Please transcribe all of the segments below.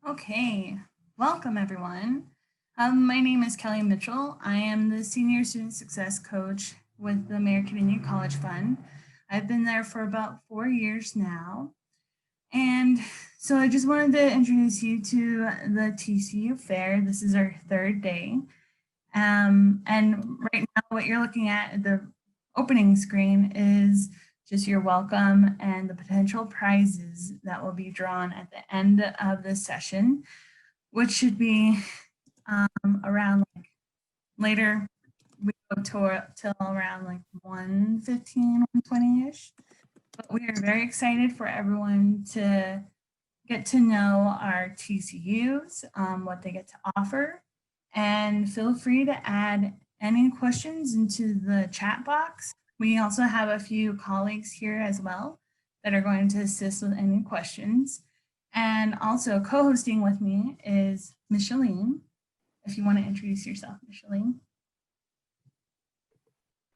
Okay, welcome everyone. My name is Kelly Mitchell. I am the Senior Student Success Coach with the American Indian College Fund. I've been there for about 4 years now. And so I just wanted to introduce you to the TCU Fair. This is our third day. And right now, what you're looking at the opening screen is just your welcome and the potential prizes that will be drawn at the end of this session, which should be around like later. We go till around like 1:15, 1:20-ish. But we are very excited for everyone to get to know our TCUs, what they get to offer, and feel free to add any questions into the chat box. We also have a few colleagues here as well that are going to assist with any questions. And also co-hosting with me is Micheline. If you want to introduce yourself, Micheline.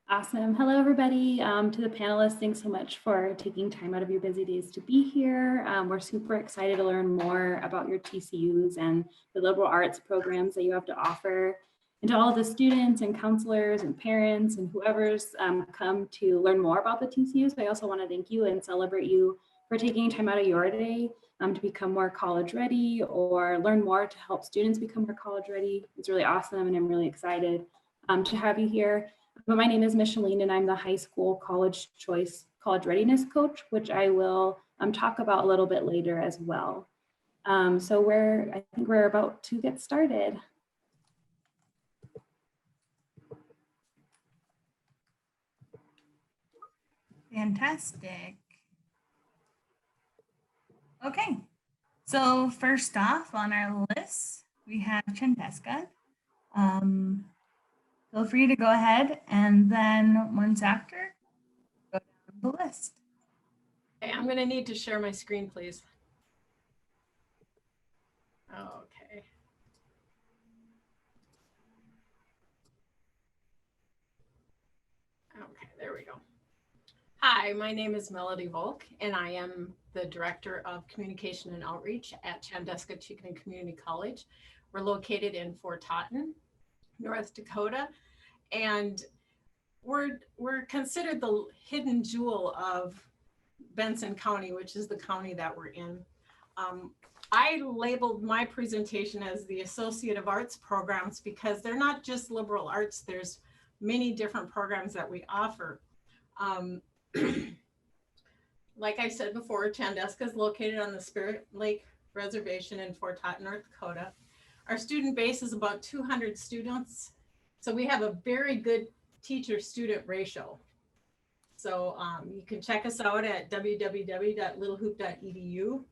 Awesome. Hello, everybody. To the panelists, thanks so much for taking time out of your busy days to be here. We're super excited to learn more about your TCUs and the liberal arts programs that you have to offer. And to all of the students and counselors and parents and whoever's come to learn more about the TCUs, I also want to thank you and celebrate you for taking time out of your day to become more college ready or learn more to help students become more college ready. It's really awesome, and I'm really excited to have you here. But my name is Micheline, and I'm the high school college choice college readiness coach, which I will talk about a little bit later as well. So I think we're about to get started. Fantastic. Okay, so first off on our list, we have Chandeska. Feel free to go ahead, and then once after, go down the list. Okay, I'm going to need to share my screen, please. Okay. Okay, there we go. Hi, my name is Melody Volk, and I am the Director of Communication and Outreach at Chandeska Chickadee Community College. We're located in Fort Totten, North Dakota, and we're considered the hidden jewel of Benson County, which is the county that we're in. I labeled my presentation as the Associate of Arts programs because they're not just liberal arts. There's many different programs that we offer. Like I said before, Chandeska is located on the Spirit Lake Reservation in Fort Totten, North Dakota. Our student base is about 200 students. So we have a very good teacher-student ratio. So you can check us out at www.littlehoop.edu.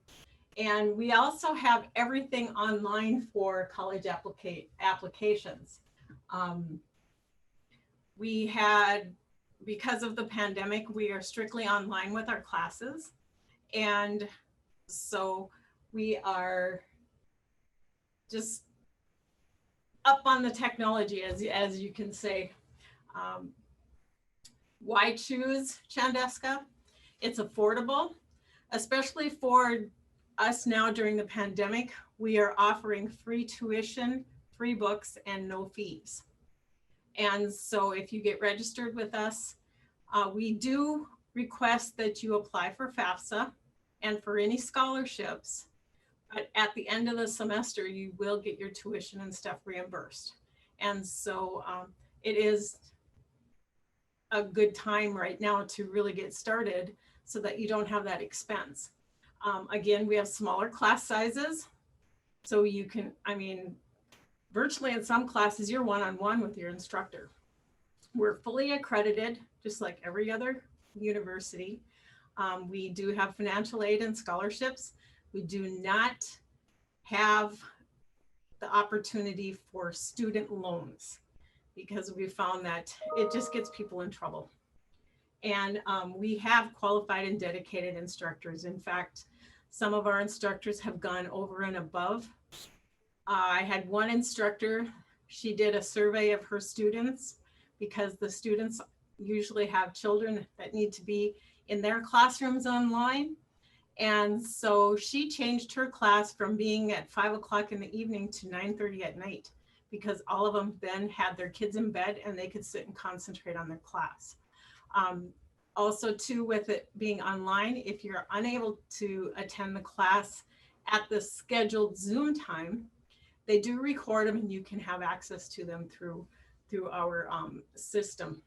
And we also have everything online for college applications. We had, because of the pandemic, we are strictly online with our classes. And so we are just up on the technology, as you can say. Why choose Chandeska? It's affordable, especially for us now during the pandemic. We are offering free tuition, free books, and no fees. And so if you get registered with us, we do request that you apply for FAFSA and for any scholarships. But at the end of the semester, you will get your tuition and stuff reimbursed. And so it is a good time right now to really get started so that you don't have that expense. Again, we have smaller class sizes. So you can, virtually in some classes, you're one-on-one with your instructor. We're fully accredited, just like every other university. We do have financial aid and scholarships. We do not have the opportunity for student loans because we found that it just gets people in trouble. And we have qualified and dedicated instructors. In fact, some of our instructors have gone over and above. I had one instructor, she did a survey of her students because the students usually have children that need to be in their classrooms online. And so she changed her class from being at 5 o'clock in the evening to 9:30 at night, because all of them then had their kids in bed and they could sit and concentrate on their class. Also too, with it being online, if you're unable to attend the class at the scheduled Zoom time, they do record them and you can have access to them through our system.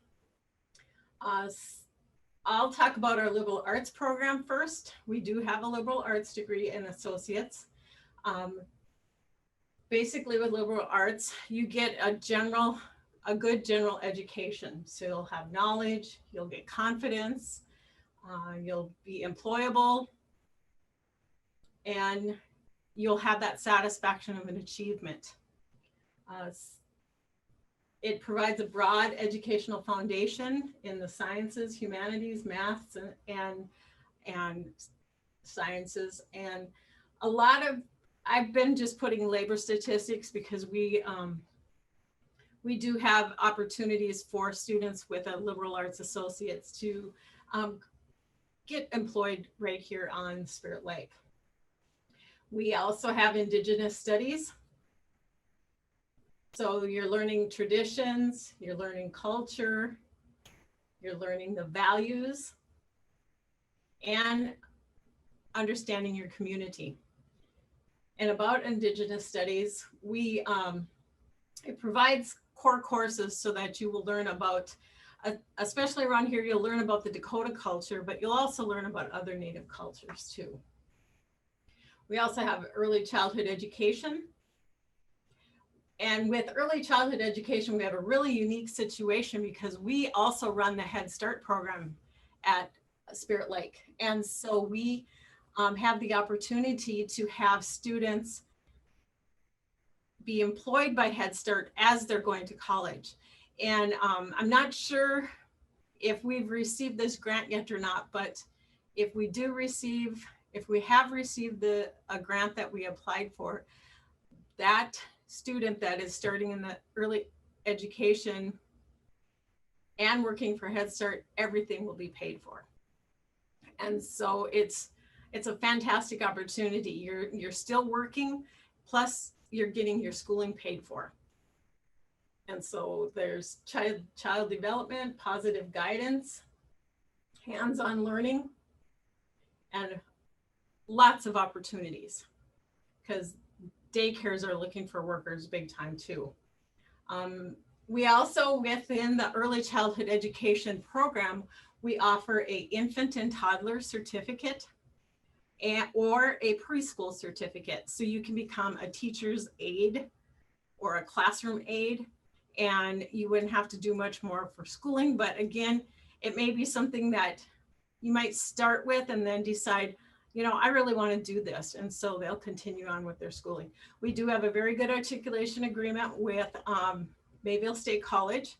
I'll talk about our liberal arts program first. We do have a liberal arts degree and associates. Basically with liberal arts, you get a good general education. So you'll have knowledge, you'll get confidence, you'll be employable, and you'll have that satisfaction of an achievement. It provides a broad educational foundation in the sciences, humanities, maths, and sciences. And a lot of, I've been just putting labor statistics because we do have opportunities for students with a liberal arts associates to get employed right here on Spirit Lake. We also have Indigenous studies. So you're learning traditions, you're learning culture, you're learning the values, and understanding your community. And about Indigenous studies, it provides core courses so that you will learn about, especially around here, you'll learn about the Dakota culture, but you'll also learn about other Native cultures too. We also have early childhood education. And with early childhood education, we have a really unique situation because we also run the Head Start program at Spirit Lake. And so we have the opportunity to have students be employed by Head Start as they're going to college. And I'm not sure if we've received this grant yet or not, but if we have received a grant that we applied for, that student that is starting in the early education and working for Head Start, everything will be paid for. And so it's a fantastic opportunity. You're still working, plus you're getting your schooling paid for. And so there's child development, positive guidance, hands-on learning, and lots of opportunities, because daycares are looking for workers big time too. We also, within the early childhood education program, we offer an infant and toddler certificate or a preschool certificate. So you can become a teacher's aide or a classroom aide, and you wouldn't have to do much more for schooling. But again, it may be something that you might start with and then decide, I really want to do this. And so they'll continue on with their schooling. We do have a very good articulation agreement with Mayville State College.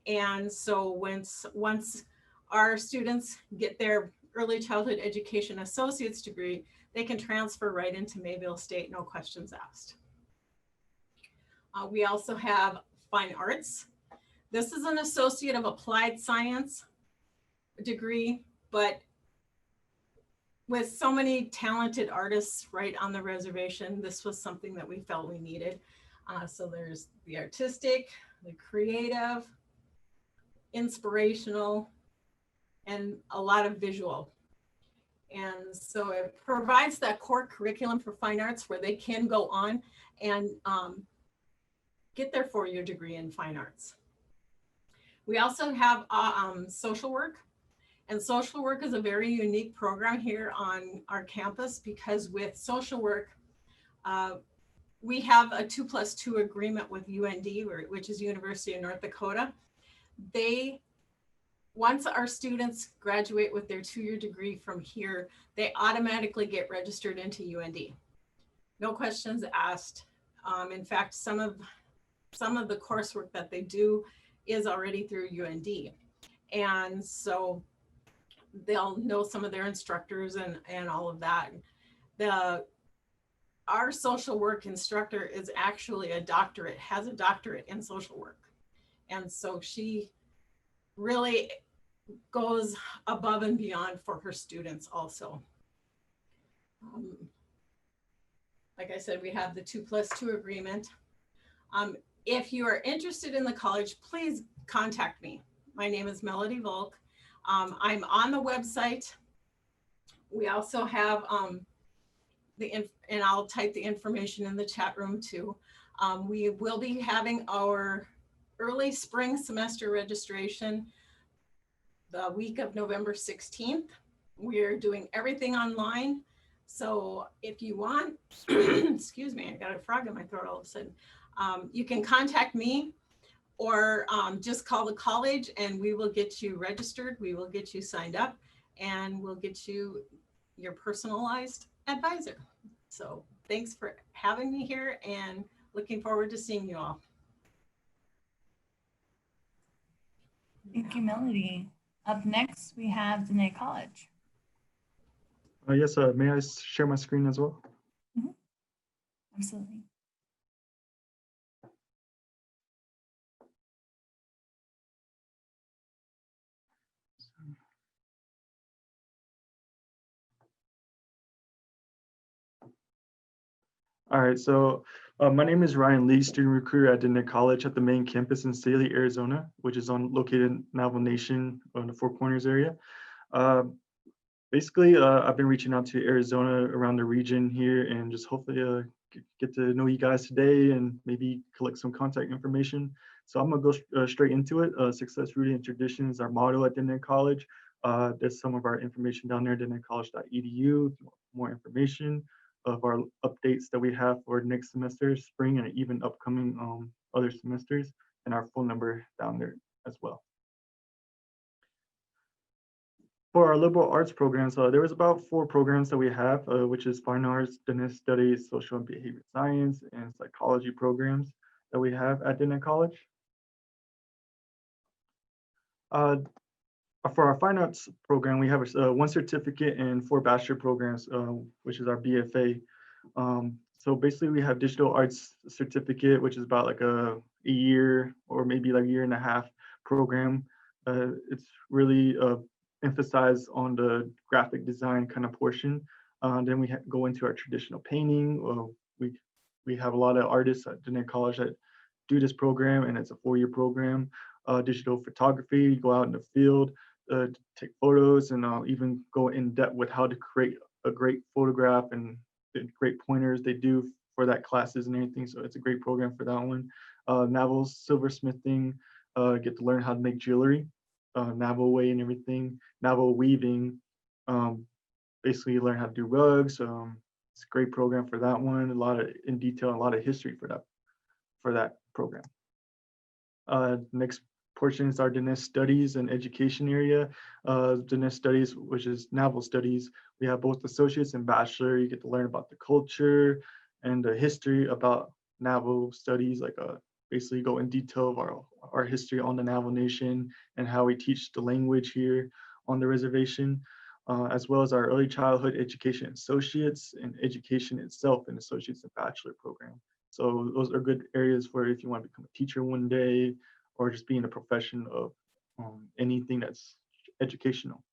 And so once our students get their early childhood education associate's degree, they can transfer right into Mayville State, no questions asked. We also have fine arts. This is an associate of applied science degree, but with so many talented artists right on the reservation, this was something that we felt we needed. So there's the artistic, the creative, inspirational, and a lot of visual. And so it provides that core curriculum for fine arts where they can go on and get their 4-year degree in fine arts. We also have social work. And social work is a very unique program here on our campus, because with social work, we have a 2+2 agreement with UND, which is University of North Dakota. Once our students graduate with their 2-year degree from here, they automatically get registered into UND. No questions asked. In fact, some of the coursework that they do is already through UND. And so they'll know some of their instructors and all of that. Our social work instructor is actually has a doctorate in social work. And so she really goes above and beyond for her students also. Like I said, we have the 2+2 agreement. If you are interested in the college, please contact me. My name is Melody Volk. I'm on the website. We also have and I'll type the information in the chat room too. We will be having our early spring semester registration the week of November 16th. We're doing everything online. So if you want, excuse me, I got a frog in my throat all of a sudden. You can contact me or just call the college and we will get you registered. We will get you signed up and we'll get you your personalized advisor. So thanks for having me here and looking forward to seeing you all. Thank you, Melody. Up next, we have Dene College. Yes, may I share my screen as well? Absolutely. All right, so my name is Ryan Lee, student recruiter at Dene College at the main campus in Staley, Arizona, which is located in Navajo Nation in the Four Corners area. Basically, I've been reaching out to Arizona around the region here and just hopefully get to know you guys today and maybe collect some contact information. So I'm gonna go straight into it. Success Rooted in Tradition is our motto at Dene College. There's some of our information down there, denecollege.edu, more information of our updates that we have for next semester, spring, and even upcoming other semesters, and our phone number down there as well. For our liberal arts programs, there was about 4 programs that we have, which is fine arts, Dene studies, social and behavior science, and psychology programs that we have at Dene College. For our fine arts program, we have 1 certificate and 4 bachelor programs, which is our BFA. So basically we have digital arts certificate, which is about like a year or maybe like a year and a half program. It's really emphasized on the graphic design kind of portion. Then we go into our traditional painting. We have a lot of artists at Dene College that do this program, and it's a 4-year program. Digital photography, you go out in the field, take photos, and even go in depth with how to create a great photograph and the great pointers they do for that classes and everything. So it's a great program for that one. Navajo silversmithing, get to learn how to make jewelry, Navajo way and everything. Navajo weaving, basically learn how to do rugs. It's a great program for that one. A lot of in detail, a lot of history for that program. Next portion is our Dene Studies and Education area. Dene Studies, which is Navajo Studies. We have both associates and bachelor. You get to learn about the culture and the history about Navajo studies, like basically go in detail of our history on the Navajo Nation and how we teach the language here on the reservation, as well as our early childhood education associates and education itself and associates and bachelor program. So those are good areas for if you want to become a teacher one day or just be in a profession of anything that's educational.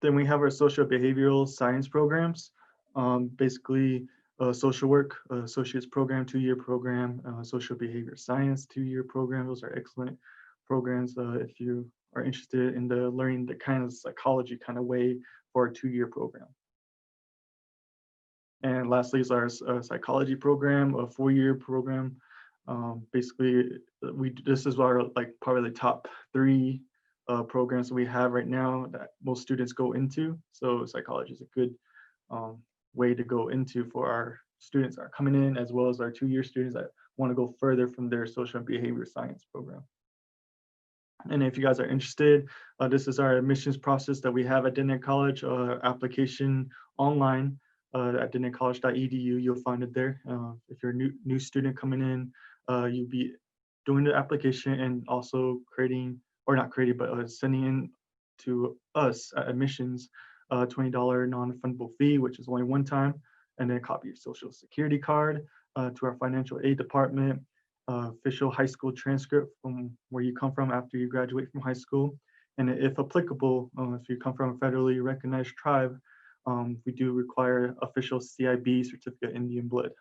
Then we have our social behavioral science programs. Basically, social work, associate's program, 2-year program, social behavior science, 2-year program. Those are excellent programs if you are interested in learning the kind of psychology kind of way for a 2-year program. And lastly is our psychology program, a 4-year program. Basically, this is our probably the top 3 programs we have right now that most students go into. So psychology is a good way to go into for our students that are coming in, as well as our 2-year students that want to go further from their social and behavior science program. And if you guys are interested, this is our admissions process that we have at Dene College, application online at denecollege.edu. You'll find it there. If you're a new student coming in, you'll be doing the application and also creating, or not creating, but sending in to us at admissions $20 non-refundable fee, which is only one time, and then a copy of your social security card to our financial aid department, official high school transcript from where you come from after you graduate from high school, And if applicable, if you come from a federally recognized tribe, we do require official CIB certificate Indian blood.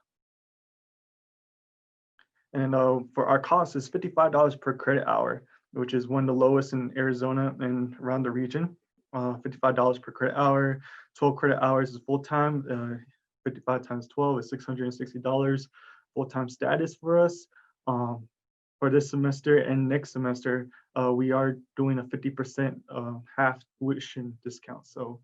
And for our cost is $55 per credit hour, which is one of the lowest in Arizona and around the region. $55 per credit hour, 12 credit hours is full-time. 55 times 12 is $660 full-time status for us. For this semester and next semester, we are doing a 50% half tuition discount. So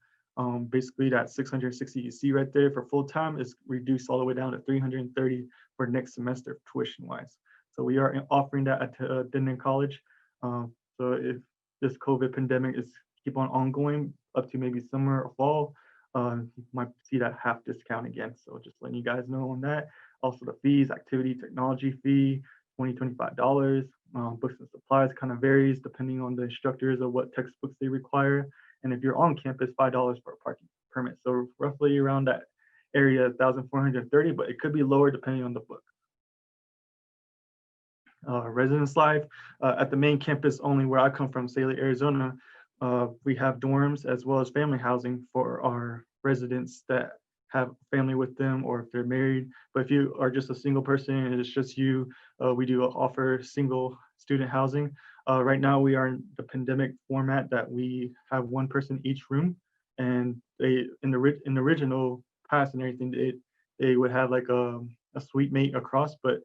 basically that 660 you see right there for full-time is reduced all the way down to 330 for next semester tuition-wise. So we are offering that at Denton College. So if this COVID pandemic is keep on ongoing up to maybe summer or fall, you might see that half discount again. So just letting you guys know on that. Also the fees, activity technology fee, $25. Books and supplies kind of varies depending on the instructors or what textbooks they require. And if you're on campus, $5 for a parking permit. So roughly around that area, 1,430, but it could be lower depending on the book. Residence life at the main campus only where I come from, Saley, Arizona, we have dorms as well as family housing for our residents that have family with them or if they're married. But if you are just a single person and it's just you, we do offer single student housing. Right now we are in the pandemic format that we have one person each room, and they in the original past and everything they would have like a suite mate across, but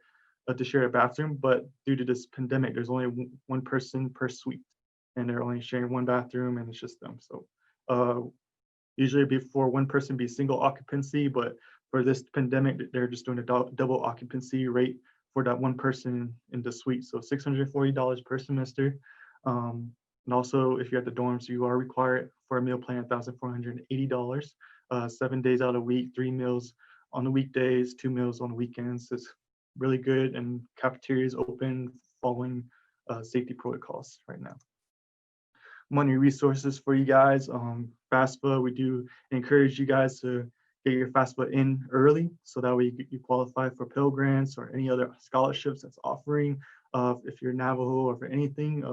to share a bathroom. But due to this pandemic, there's only one person per suite, and they're only sharing one bathroom, and it's just them. So usually before one person be single occupancy, but for this pandemic, they're just doing a double occupancy rate for that one person in the suite. So $640 per semester. And also if you're at the dorms, you are required for a meal plan, $1,480, 7 days out of the week, 3 meals on the weekdays, 2 meals on the weekends. It's really good, and cafeteria is open following safety protocols right now. Money resources for you guys. FAFSA, we do encourage you guys to get your FAFSA in early so that way you qualify for Pell Grants or any other scholarships that's offering. If you're Navajo or for anything,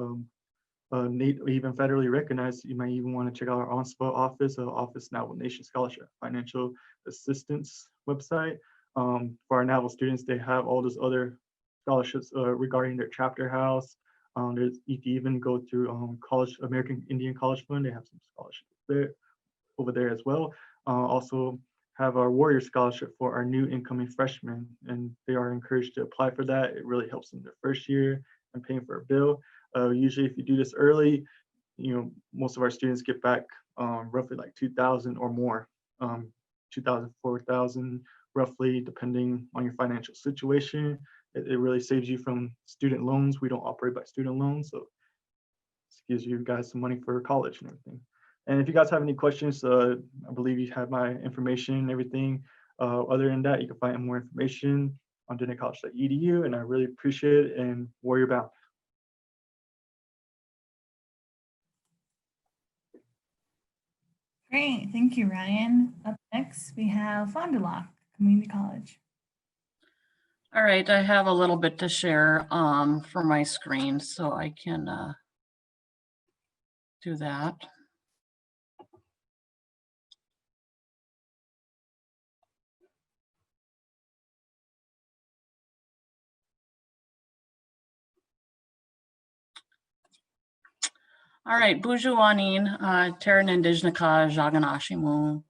even federally recognized, you might even want to check out our ONSPA office, Office Navajo Nation Scholarship Financial Assistance website. For our Navajo students, they have all those other scholarships regarding their chapter house. You can even go through American Indian College Fund. They have some scholarships there, over there as well. Also have our Warrior Scholarship for our new incoming freshmen, and they are encouraged to apply for that. It really helps them their first year and paying for a bill. Usually if you do this early, most of our students get back roughly like 2,000 or more, 2,000, 4,000 roughly, depending on your financial situation. It really saves you from student loans. We don't operate by student loans, so this gives you guys some money for college and everything. And if you guys have any questions, I believe you have my information and everything. Other than that, you can find more information on dentoncollege.edu, and I really appreciate it, and Warrior Bound. Great, thank you, Ryan. Up next, we have Fond du Lac Community College. All right, I have a little bit to share for my screen, so I can do that. All right, Bujuanin, Terran Indigenaka, Jaganashimu,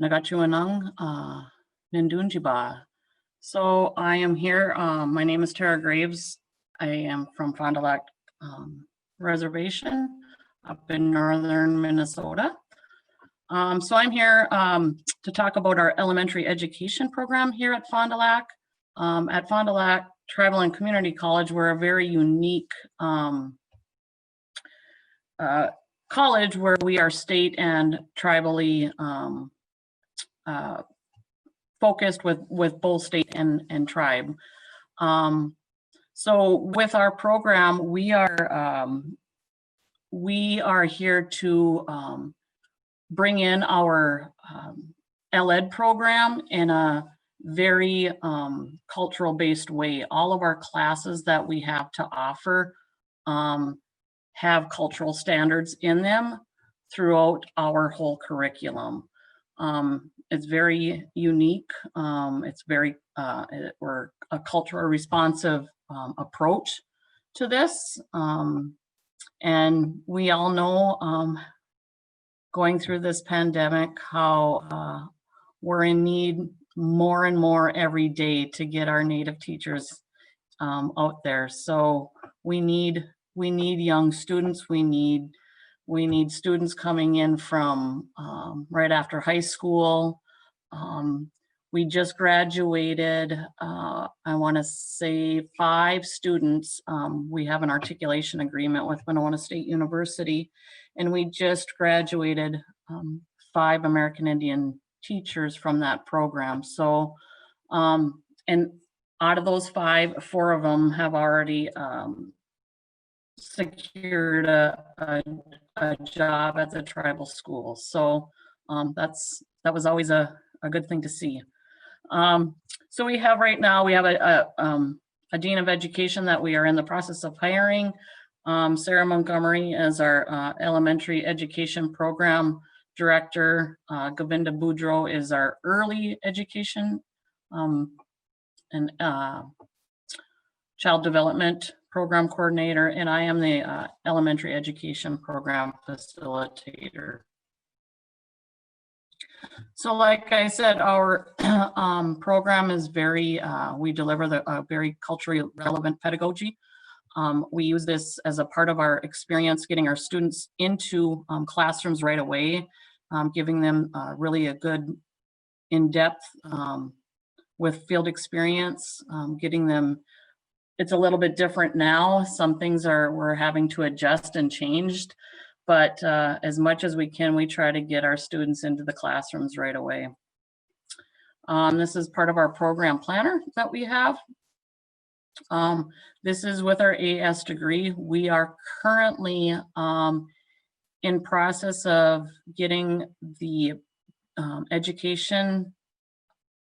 Nagachuanang, Nindunjiba. So I am here. My name is Tara Graves. I am from Fond du Lac Reservation up in northern Minnesota. So I'm here to talk about our elementary education program here at Fond du Lac. At Fond du Lac Tribal and Community College, we're a very unique college where we are state and tribally focused with both state and tribe. So with our program, we are here to bring in our ELED program in a very cultural based way. All of our classes that we have to offer have cultural standards in them throughout our whole curriculum. It's very unique. It's very, we're a culturally responsive approach to this. And we all know going through this pandemic how we're in need more and more every day to get our Native teachers out there. So we need young students. We need students coming in from right after high school. We just graduated, I want to say 5 students. We have an articulation agreement with Winona State University, and we just graduated 5 American Indian teachers from that program. So, and out of those 5, 4 of them have already secured a job at the tribal school. So that was always a good thing to see. So we have right now, we have a Dean of Education that we are in the process of hiring. Sarah Montgomery is our Elementary Education Program Director. Govinda Boudreau is our Early Education and Child Development Program Coordinator, and I am the Elementary Education Program Facilitator. So like I said, our program is very, we deliver the very culturally relevant pedagogy. We use this as a part of our experience getting our students into classrooms right away, giving them really a good in-depth with field experience, getting them. It's a little bit different now. Some things we're having to adjust and changed, but as much as we can, we try to get our students into the classrooms right away. This is part of our program planner that we have. This is with our AS degree. We are currently in process of getting the education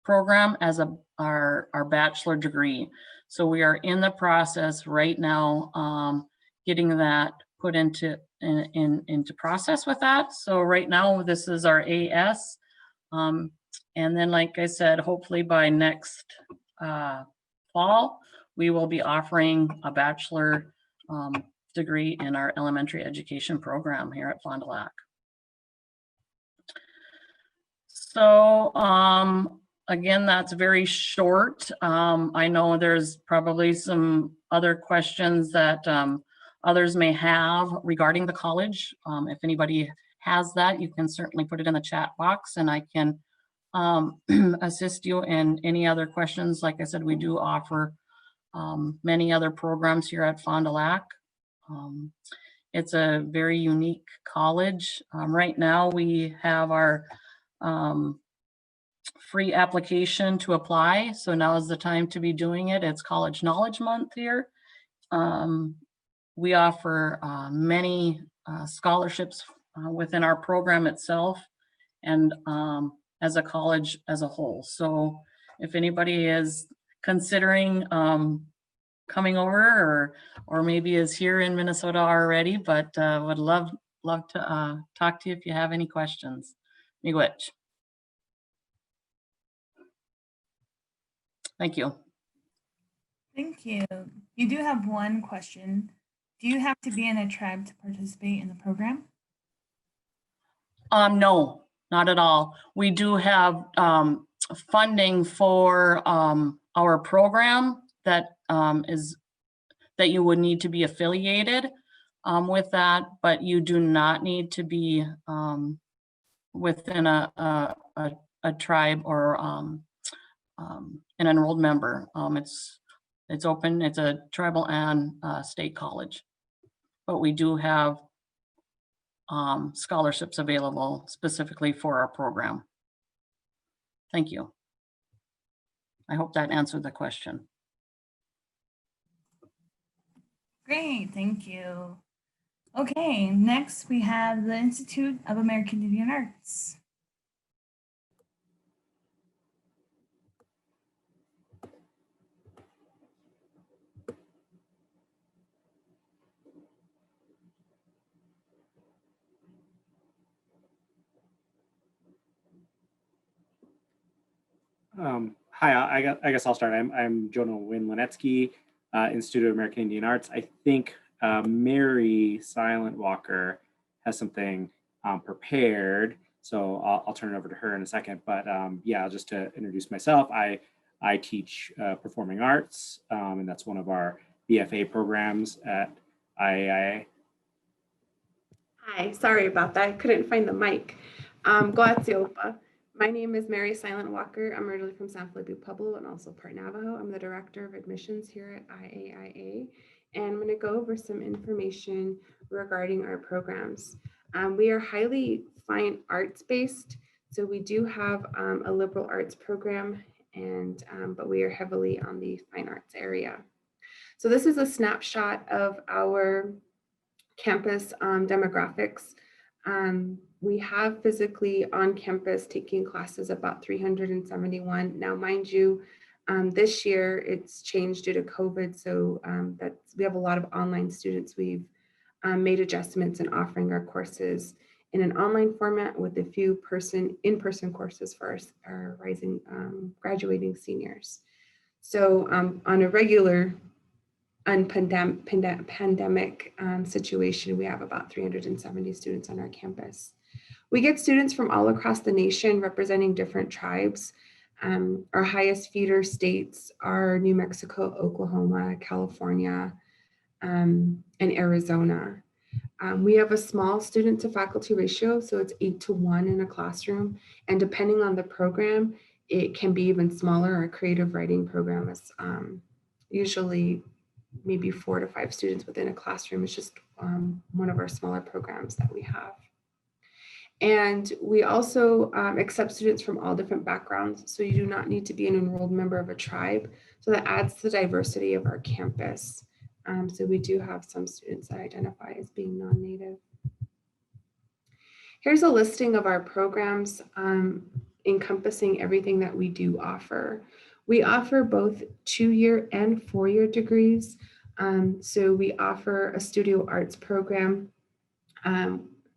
program as our bachelor degree. So we are in the process right now getting that put into process with that. So right now this is our AS, and then like I said, hopefully by next fall we will be offering a bachelor degree in our elementary education program here at Fond du Lac. So again, that's very short. I know there's probably some other questions that others may have regarding the college. If anybody has that, you can certainly put it in the chat box and I can assist you in any other questions. Like I said, we do offer many other programs here at Fond du Lac. It's a very unique college. Right now we have our free application to apply. So now is the time to be doing it. It's College Knowledge Month here. We offer many scholarships within our program itself and as a college as a whole. So if anybody is considering coming over or maybe is here in Minnesota already, but would love to talk to you if you have any questions. Miigwech. Thank you. Thank you. You do have one question. Do you have to be in a tribe to participate in the program? No, not at all. We do have funding for our program that that you would need to be affiliated with that, but you do not need to be within a tribe or an enrolled member. It's open. It's a tribal and state college, but we do have scholarships available specifically for our program. Thank you. I hope that answered the question. Great, thank you. Okay, next we have the Institute of American Indian Arts. Hi, I guess I'll start. I'm Jonah Wynn Linetsky, Institute of American Indian Arts. I think Mary Silent Walker has something prepared, so I'll turn it over to her in a second. But yeah, just to introduce myself, I teach performing arts, and that's one of our BFA programs at IAIA. Hi, sorry about that. I couldn't find the mic. Goatsiopa. My name is Mary Silent Walker. I'm originally from San Felipe Pueblo and also part Navajo. I'm the Director of Admissions here at IAIA, and I'm going to go over some information regarding our programs. We are highly fine arts based, so we do have a liberal arts program, and but we are heavily on the fine arts area. So this is a snapshot of our campus demographics. We have physically on campus taking classes about 371. Now, mind you, this year it's changed due to COVID, so we have a lot of online students. We've made adjustments in offering our courses in an online format with a few in-person courses for our rising graduating seniors. So on a regular pandemic situation, we have about 370 students on our campus. We get students from all across the nation representing different tribes. Our highest feeder states are New Mexico, Oklahoma, California, and Arizona. We have a small student to faculty ratio, so it's 8:1 in a classroom. And depending on the program, it can be even smaller. Our creative writing program is usually maybe 4 to 5 students within a classroom. It's just one of our smaller programs that we have. And we also accept students from all different backgrounds. So you do not need to be an enrolled member of a tribe. So that adds to the diversity of our campus. So we do have some students that identify as being non-native. Here's a listing of our programs encompassing everything that we do offer. We offer both 2-year and 4-year degrees. So we offer a studio arts program,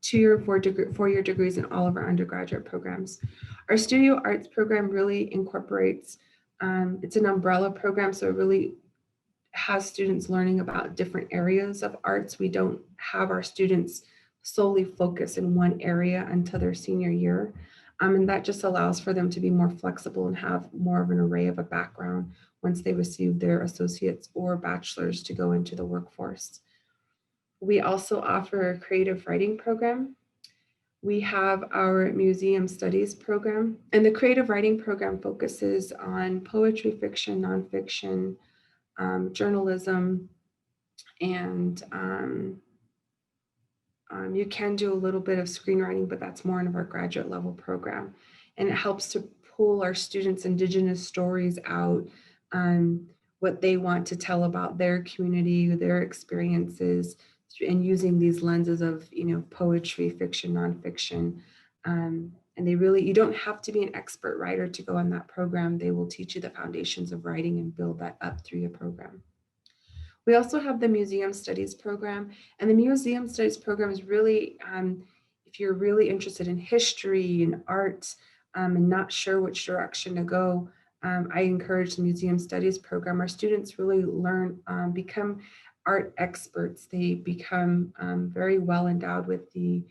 2-year, 4-year degrees in all of our undergraduate programs. Our studio arts program really incorporates, it's an umbrella program, so it really has students learning about different areas of arts. We don't have our students solely focus in one area until their senior year. And that just allows for them to be more flexible and have more of an array of a background once they receive their associates or bachelors to go into the workforce. We also offer a creative writing program. We have our museum studies program, and the creative writing program focuses on poetry, fiction, nonfiction, journalism, and you can do a little bit of screenwriting, but that's more in our graduate level program. And it helps to pull our students' Indigenous stories out, what they want to tell about their community, their experiences, and using these lenses of, poetry, fiction, nonfiction. And you don't have to be an expert writer to go on that program. They will teach you the foundations of writing and build that up through your program. We also have the Museum Studies program, and the Museum Studies program is really, if you're really interested in history and art and not sure which direction to go, I encourage the Museum Studies program. Our students really learn, become art experts. They become very well endowed with the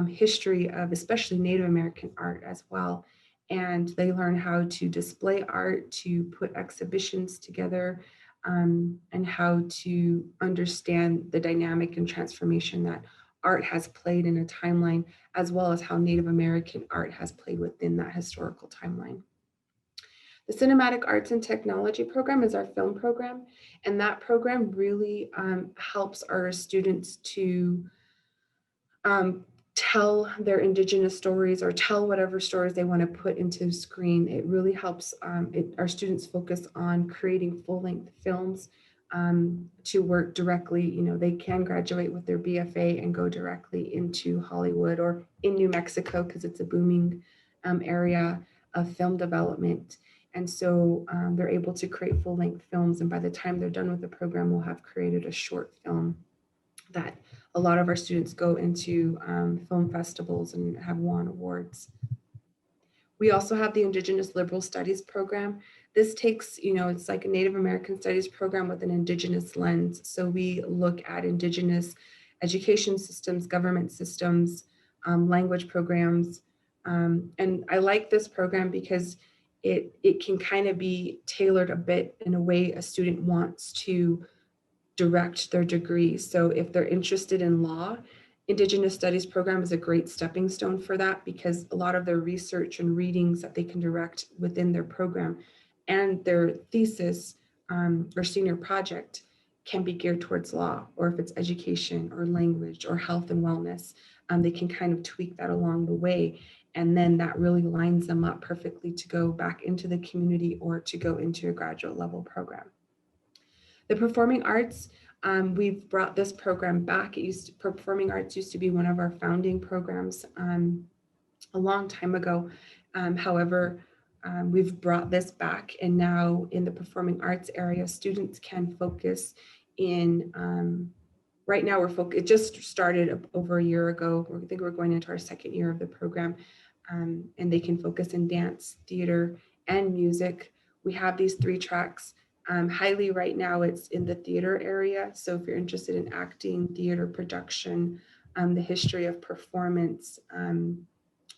history of especially Native American art as well. And they learn how to display art, to put exhibitions together, and how to understand the dynamic and transformation that art has played in a timeline, as well as how Native American art has played within that historical timeline. The Cinematic Arts and Technology program is our film program, and that program really helps our students to tell their Indigenous stories or tell whatever stories they want to put into screen. It really helps our students focus on creating full-length films to work directly. They can graduate with their BFA and go directly into Hollywood or in New Mexico, because it's a booming area of film development. And so they're able to create full-length films. And by the time they're done with the program, we'll have created a short film that a lot of our students go into film festivals and have won awards. We also have the Indigenous Liberal Studies program. This takes, it's like a Native American Studies program with an Indigenous lens. So we look at Indigenous education systems, government systems, language programs. And I like this program because it can kind of be tailored a bit in a way a student wants to direct their degree. So if they're interested in law, Indigenous Studies program is a great stepping stone for that, because a lot of their research and readings that they can direct within their program and their thesis or senior project can be geared towards law, or if it's education or language or health and wellness, they can kind of tweak that along the way. And then that really lines them up perfectly to go back into the community or to go into a graduate level program. The performing arts, we've brought this program back. Performing arts used to be one of our founding programs a long time ago. However, we've brought this back, and now in the performing arts area, students can focus in, right now it just started over a year ago. I think we're going into our second year of the program, and they can focus in dance, theater, and music. We have these 3 tracks. Highly right now it's in the theater area. So if you're interested in acting, theater production, the history of performance,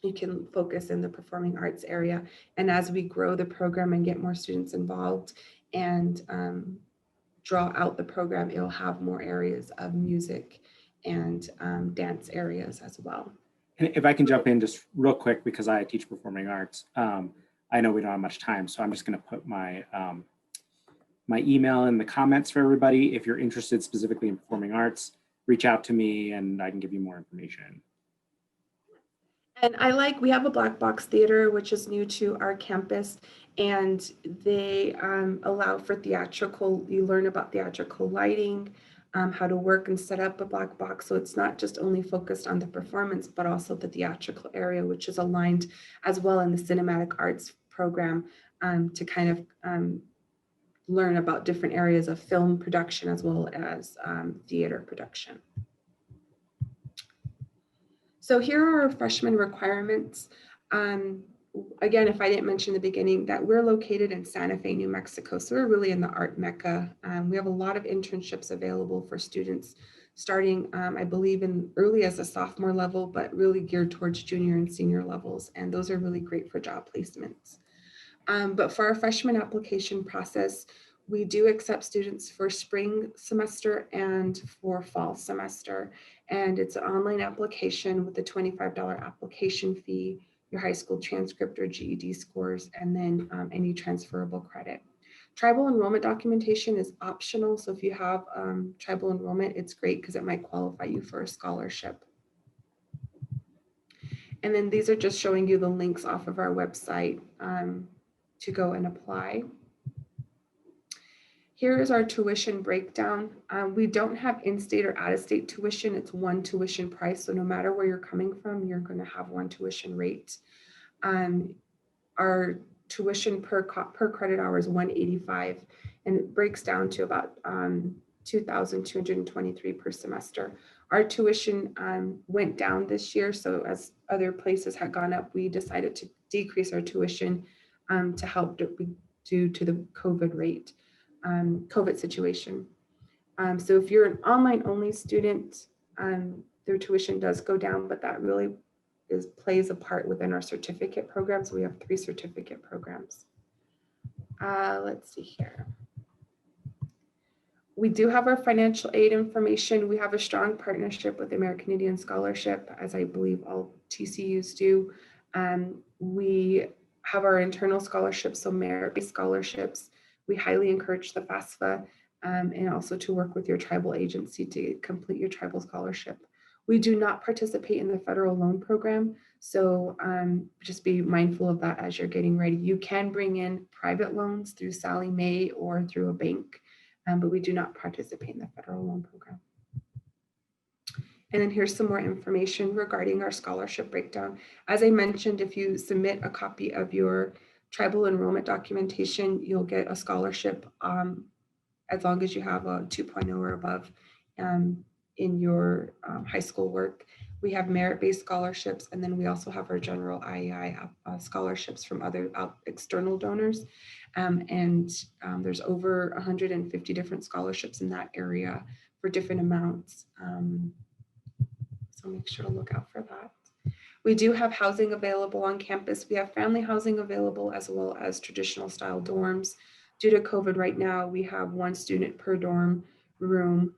you can focus in the performing arts area. And as we grow the program and get more students involved and draw out the program, it'll have more areas of music and dance areas as well. And if I can jump in just real quick, because I teach performing arts, I know we don't have much time, so I'm just going to put my my email in the comments for everybody. If you're interested specifically in performing arts, reach out to me and I can give you more information. And we have a black box theater, which is new to our campus, and they allow for theatrical, you learn about theatrical lighting, how to work and set up a black box. So it's not just only focused on the performance, but also the theatrical area, which is aligned as well in the cinematic arts program to kind of learn about different areas of film production as well as theater production. So here are our freshman requirements. Again, if I didn't mention in the beginning that we're located in Santa Fe, New Mexico. So we're really in the art mecca. We have a lot of internships available for students starting, I believe, in early as a sophomore level, but really geared towards junior and senior levels. And those are really great for job placements. But for our freshman application process, we do accept students for spring semester and for fall semester. And it's an online application with a $25 application fee, your high school transcript or GED scores, and then any transferable credit. Tribal enrollment documentation is optional. So if you have tribal enrollment, it's great because it might qualify you for a scholarship. And then these are just showing you the links off of our website to go and apply. Here is our tuition breakdown. We don't have in-state or out-of-state tuition. It's one tuition price. So no matter where you're coming from, you're going to have one tuition rate. Our tuition per credit hour is $185, and it breaks down to about $2,223 per semester. Our tuition went down this year. So as other places had gone up, we decided to decrease our tuition to help due to the COVID situation. So if you're an online only student, their tuition does go down, but that really plays a part within our certificate programs. We have 3 certificate programs. Let's see here. We do have our financial aid information. We have a strong partnership with American Indian Scholarship, as I believe all TCUs do. We have our internal scholarships, so merit-based scholarships. We highly encourage the FAFSA and also to work with your tribal agency to complete your tribal scholarship. We do not participate in the federal loan program, so just be mindful of that as you're getting ready. You can bring in private loans through Sallie Mae or through a bank, but we do not participate in the federal loan program. And then here's some more information regarding our scholarship breakdown. As I mentioned, if you submit a copy of your tribal enrollment documentation, you'll get a scholarship as long as you have a 2.0 or above in your high school work. We have merit-based scholarships, and then we also have our general IEI scholarships from other external donors. There's over 150 different scholarships in that area for different amounts. So make sure to look out for that. We do have housing available on campus. We have family housing available as well as traditional style dorms. Due to COVID right now, we have 1 student per dorm room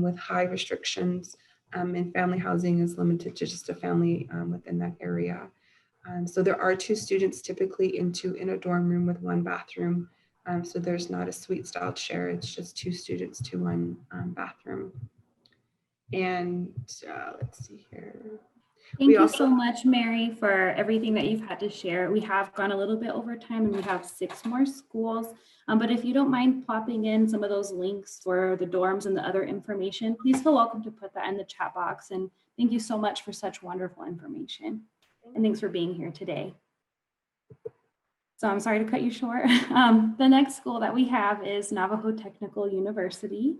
with high restrictions, and family housing is limited to just a family within that area. So there are 2 students typically in a dorm room with 1 bathroom. So there's not a suite style share, it's just 2 students to 1 bathroom. And let's see here. Thank you so much, Mary, for everything that you've had to share. We have gone a little bit over time and we have 6 more schools. But if you don't mind plopping in some of those links for the dorms and the other information, please feel welcome to put that in the chat box. And thank you so much for such wonderful information. And thanks for being here today. So I'm sorry to cut you short. The next school that we have is Navajo Technical University.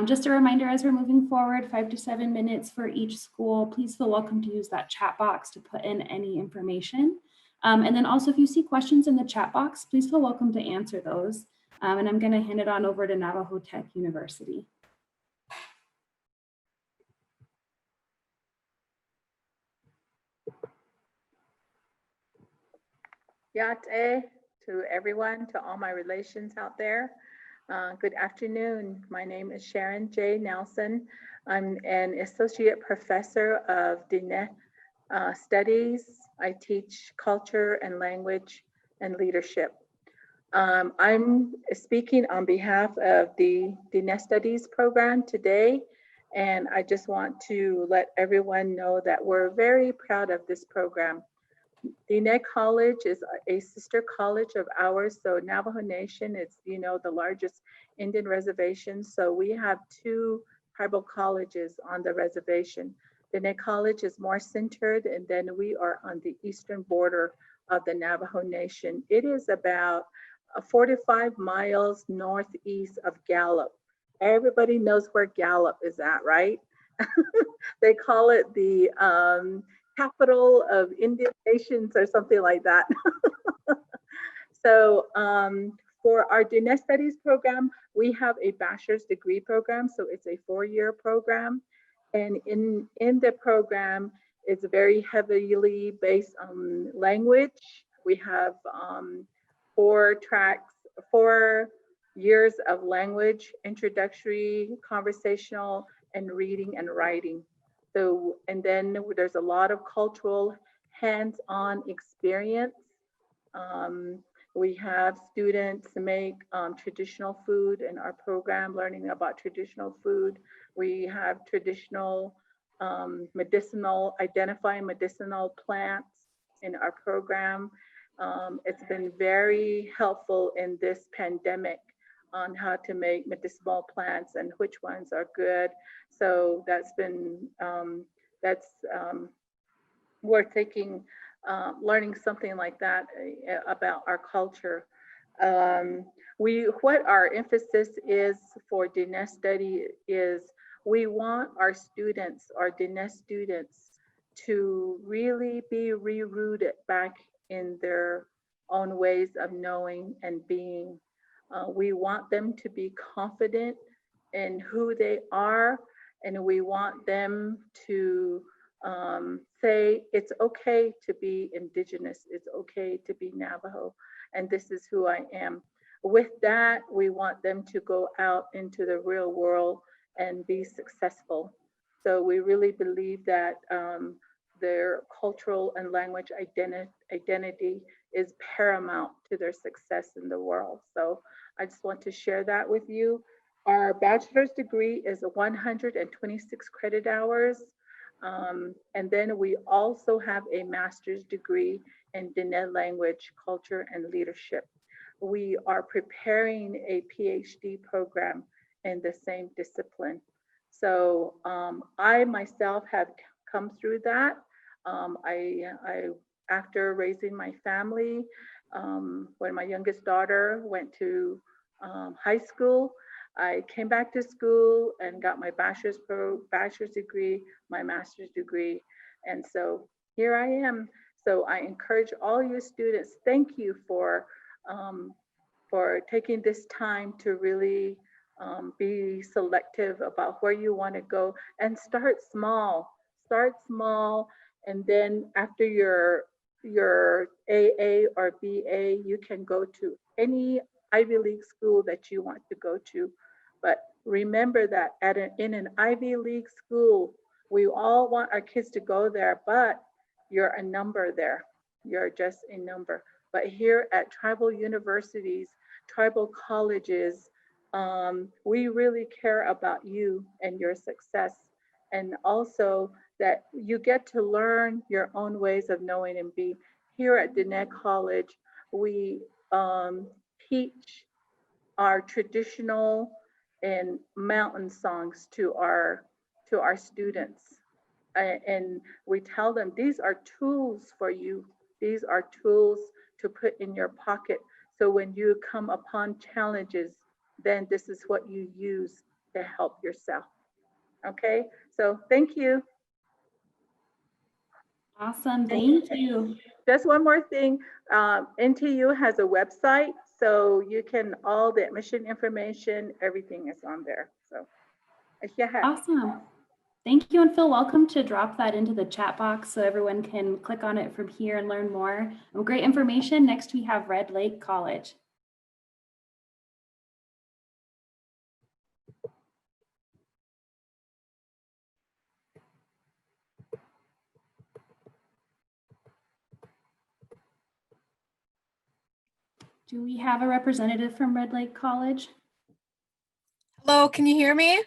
Just a reminder, as we're moving forward, 5 to 7 minutes for each school, please feel welcome to use that chat box to put in any information. And then also, if you see questions in the chat box, please feel welcome to answer those. And I'm going to hand it on over to Navajo Tech University. Yate to everyone, to all my relations out there. Good afternoon. My name is Sharon J. Nelson. I'm an associate professor of Diné studies. I teach culture and language and leadership. I'm speaking on behalf of the Diné Studies program today, and I just want to let everyone know that we're very proud of this program. Diné College is a sister college of ours. So Navajo Nation is, you know, the largest Indian reservation. So we have 2 tribal colleges on the reservation. Diné College is more centered, and then we are on the eastern border of the Navajo Nation. It is about 45 miles northeast of Gallup. Everybody knows where Gallup is at, right? They call it the capital of Indian nations or something like that. So for our Diné Studies program, we have a bachelor's degree program. So it's a 4-year program. And in the program, it's very heavily based on language. We have 4 tracks, 4 years of language, introductory, conversational, and reading and writing. So, and then there's a lot of cultural hands-on experience. We have students make traditional food in our program, learning about traditional food. We have traditional identifying medicinal plants in our program. It's been very helpful in this pandemic on how to make medicinal plants and which ones are good. So that's been, we're taking, learning something like that about our culture. What our emphasis is for Diné study is we want our students, our Diné students, to really be rerouted back in their own ways of knowing and being. We want them to be confident in who they are, and we want them to say it's okay to be Indigenous, it's okay to be Navajo, and this is who I am. With that, we want them to go out into the real world and be successful. So we really believe that their cultural and language identity is paramount to their success in the world. So I just want to share that with you. Our bachelor's degree is 126 credit hours. And then we also have a master's degree in Diné language, culture, and leadership. We are preparing a PhD program in the same discipline. So I myself have come through that. After raising my family, when my youngest daughter went to high school, I came back to school and got my bachelor's degree, my master's degree. And so here I am. So I encourage all you students, thank you for taking this time to really be selective about where you want to go, and start small. Start small, and then after your AA or BA, you can go to any Ivy League school that you want to go to. But remember that in an Ivy League school, we all want our kids to go there, but you're a number there. You're just a number. But here at tribal universities, tribal colleges, we really care about you and your success. And also that you get to learn your own ways of knowing and being. Here at Diné College, we teach our traditional and mountain songs to our students. And we tell them these are tools for you. These are tools to put in your pocket. So when you come upon challenges, then this is what you use to help yourself. Okay, so thank you. Awesome, thank you. Just one more thing, NTU has a website, so you can, all the admission information, everything is on there. So, yeah. Awesome. Thank you, and feel welcome to drop that into the chat box so everyone can click on it from here and learn more. Great information. Next, we have Red Lake College. Do we have a representative from Red Lake College? Hello, can you hear me?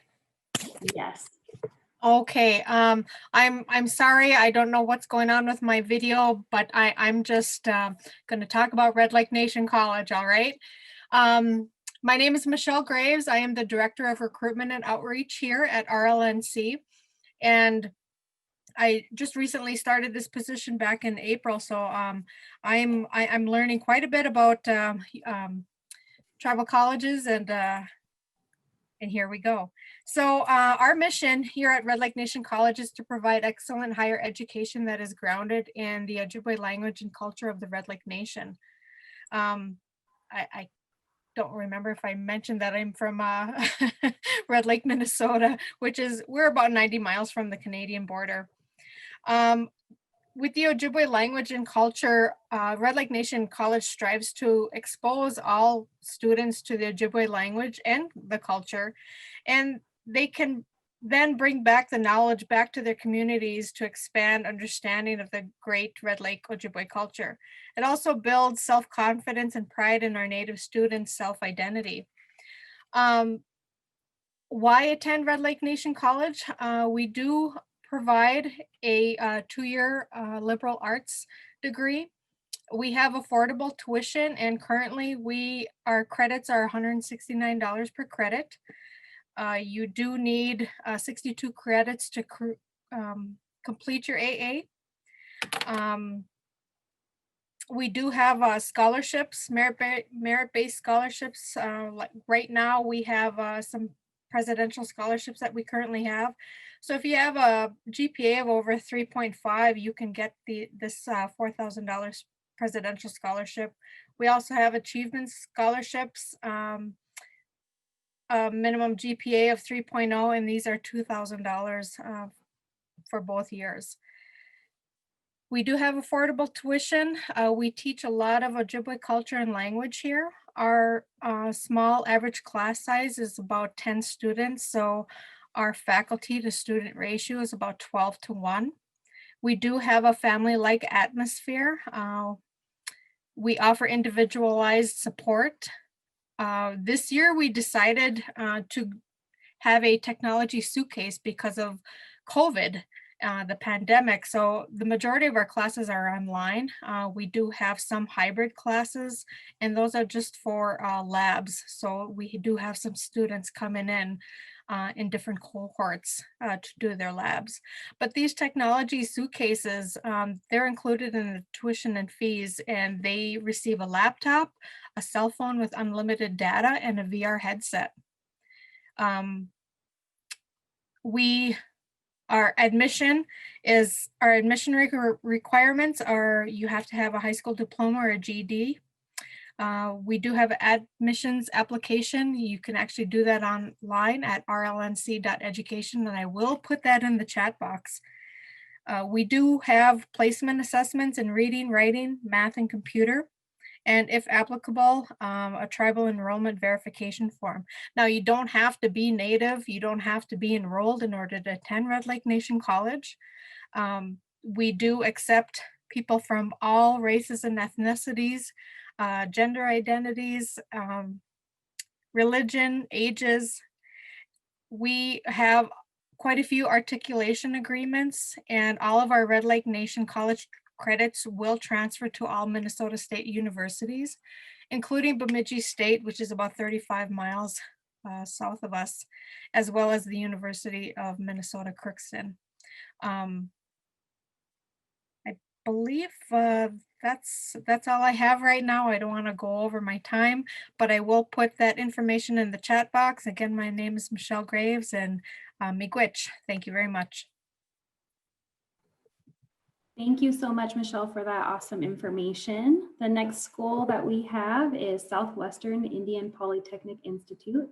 Yes. Okay, I'm sorry, I don't know what's going on with my video, but I'm just going to talk about Red Lake Nation College, all right? My name is Michelle Graves. I am the Director of Recruitment and Outreach here at RLNC, and I just recently started this position back in April, so I'm learning quite a bit about tribal colleges, and here we go. So our mission here at Red Lake Nation College is to provide excellent higher education that is grounded in the Ojibwe language and culture of the Red Lake Nation. I don't remember if I mentioned that I'm from Red Lake, Minnesota, we're about 90 miles from the Canadian border. With the Ojibwe language and culture, Red Lake Nation College strives to expose all students to the Ojibwe language and the culture, and they can then bring back the knowledge back to their communities to expand understanding of the great Red Lake Ojibwe culture. It also builds self-confidence and pride in our Native students' self-identity. Why attend Red Lake Nation College? We do provide a 2-year liberal arts degree. We have affordable tuition, and currently our credits are $169 per credit. You do need 62 credits to complete your AA. We do have scholarships, merit-based scholarships. Like right now, we have some presidential scholarships that we currently have. So if you have a GPA of over 3.5, you can get this $4,000 presidential scholarship. We also have achievement scholarships, a minimum GPA of 3.0, and these are $2,000 for both years. We do have affordable tuition. We teach a lot of Ojibwe culture and language here. Our small average class size is about 10 students, so our faculty to student ratio is about 12:1. We do have a family-like atmosphere. We offer individualized support. This year we decided to have a technology suitcase because of COVID, the pandemic. So the majority of our classes are online. We do have some hybrid classes, and those are just for labs. So we do have some students coming in different cohorts to do their labs. But these technology suitcases, they're included in the tuition and fees, and they receive a laptop, a cell phone with unlimited data, and a VR headset. Our admission requirements are you have to have a high school diploma or a GED. We do have an admissions application. You can actually do that online at rlnc.education, and I will put that in the chat box. We do have placement assessments in reading, writing, math, and computer, and if applicable, a tribal enrollment verification form. Now, you don't have to be Native, you don't have to be enrolled in order to attend Red Lake Nation College. We do accept people from all races and ethnicities, gender identities, religion, ages. We have quite a few articulation agreements, and all of our Red Lake Nation College credits will transfer to all Minnesota State universities, including Bemidji State, which is about 35 miles south of us, as well as the University of Minnesota Crookston. I believe that's all I have right now. I don't want to go over my time, but I will put that information in the chat box. Again, my name is Michelle Graves, and miigwech. Thank you very much. Thank you so much, Michelle, for that awesome information. The next school that we have is Southwestern Indian Polytechnic Institute.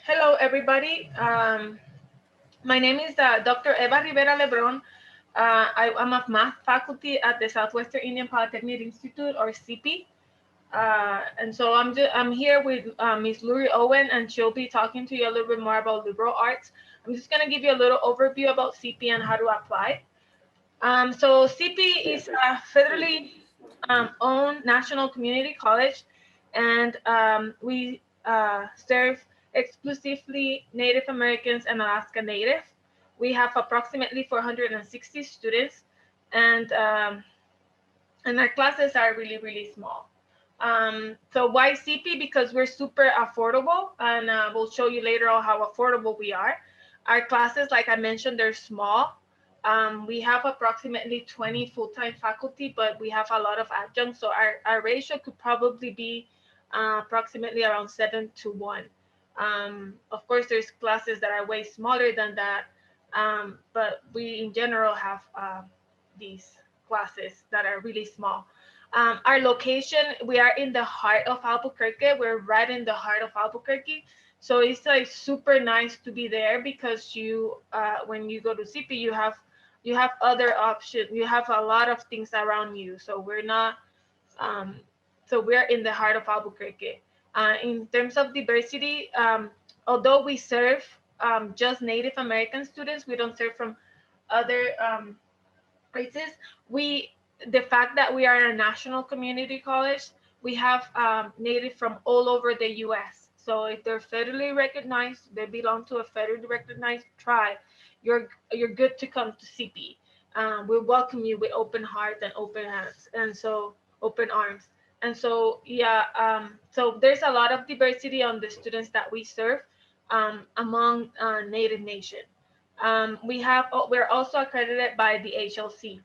Hello, everybody. My name is Dr. Eva Rivera Lebron. I'm a math faculty at the Southwestern Indian Polytechnic Institute, or CP. And so I'm here with Ms. Luri Owen, and she'll be talking to you a little bit more about liberal arts. I'm just going to give you a little overview about CP and how to apply. So CP is a federally owned national community college, and we serve exclusively Native Americans and Alaska Native. We have approximately 460 students, and our classes are really, really small. So why CP? Because we're super affordable, and we'll show you later on how affordable we are. Our classes, like I mentioned, they're small. We have approximately 20 full-time faculty, but we have a lot of adjuncts. So our ratio could probably be approximately around 7-to-1. Of course, there's classes that are way smaller than that, but we in general have these classes that are really small. Our location, we are in the heart of Albuquerque. We're right in the heart of Albuquerque. So it's like super nice to be there, because you, when you go to CP, you have other options. You have a lot of things around you. So we're not, so we're in the heart of Albuquerque. In terms of diversity, although we serve just Native American students, we don't serve from other races. The fact that we are a national community college, we have Native from all over the U.S. So if they're federally recognized, they belong to a federally recognized tribe, you're good to come to CP. We welcome you with open heart and open hands, and so open arms. And so, yeah, so there's a lot of diversity on the students that we serve among Native Nation. We're also accredited by the HLC.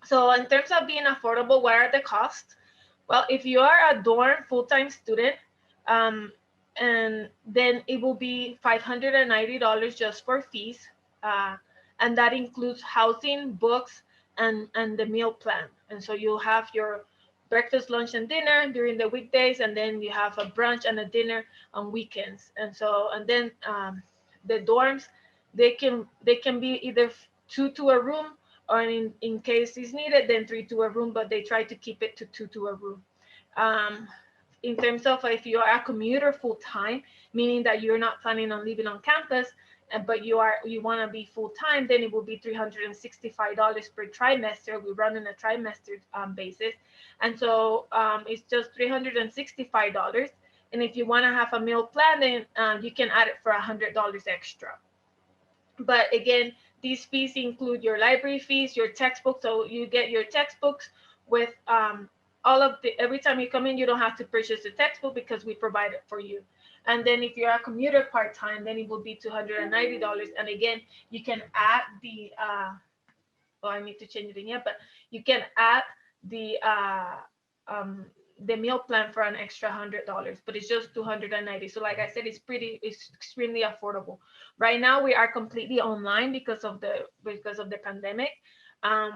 So in terms of being affordable, what are the costs? Well, if you are a dorm full-time student, and then it will be $590 just for fees. And that includes housing, books, and the meal plan. And so you'll have your breakfast, lunch, and dinner during the weekdays, and then you have a brunch and a dinner on weekends. And so, and then the dorms, they can be either 2 to a room, or in case it's needed, then 3 to a room, but they try to keep it to 2 to a room. In terms of if you are a commuter full time, meaning that you're not planning on living on campus, but you want to be full time, then it will be $365 per trimester. We run on a trimester basis, and so it's just $365. And if you want to have a meal plan, then you can add it for $100 extra. But again, these fees include your library fees, your textbooks. So you get your textbooks with all of the, every time you come in, you don't have to purchase a textbook because we provide it for you. And then if you're a commuter part-time, then it will be $290. And again, you can add the, well, I need to change it in here, but you can add the the meal plan for an extra $100, but it's just $290. So like I said, it's extremely affordable. Right now we are completely online because of the pandemic.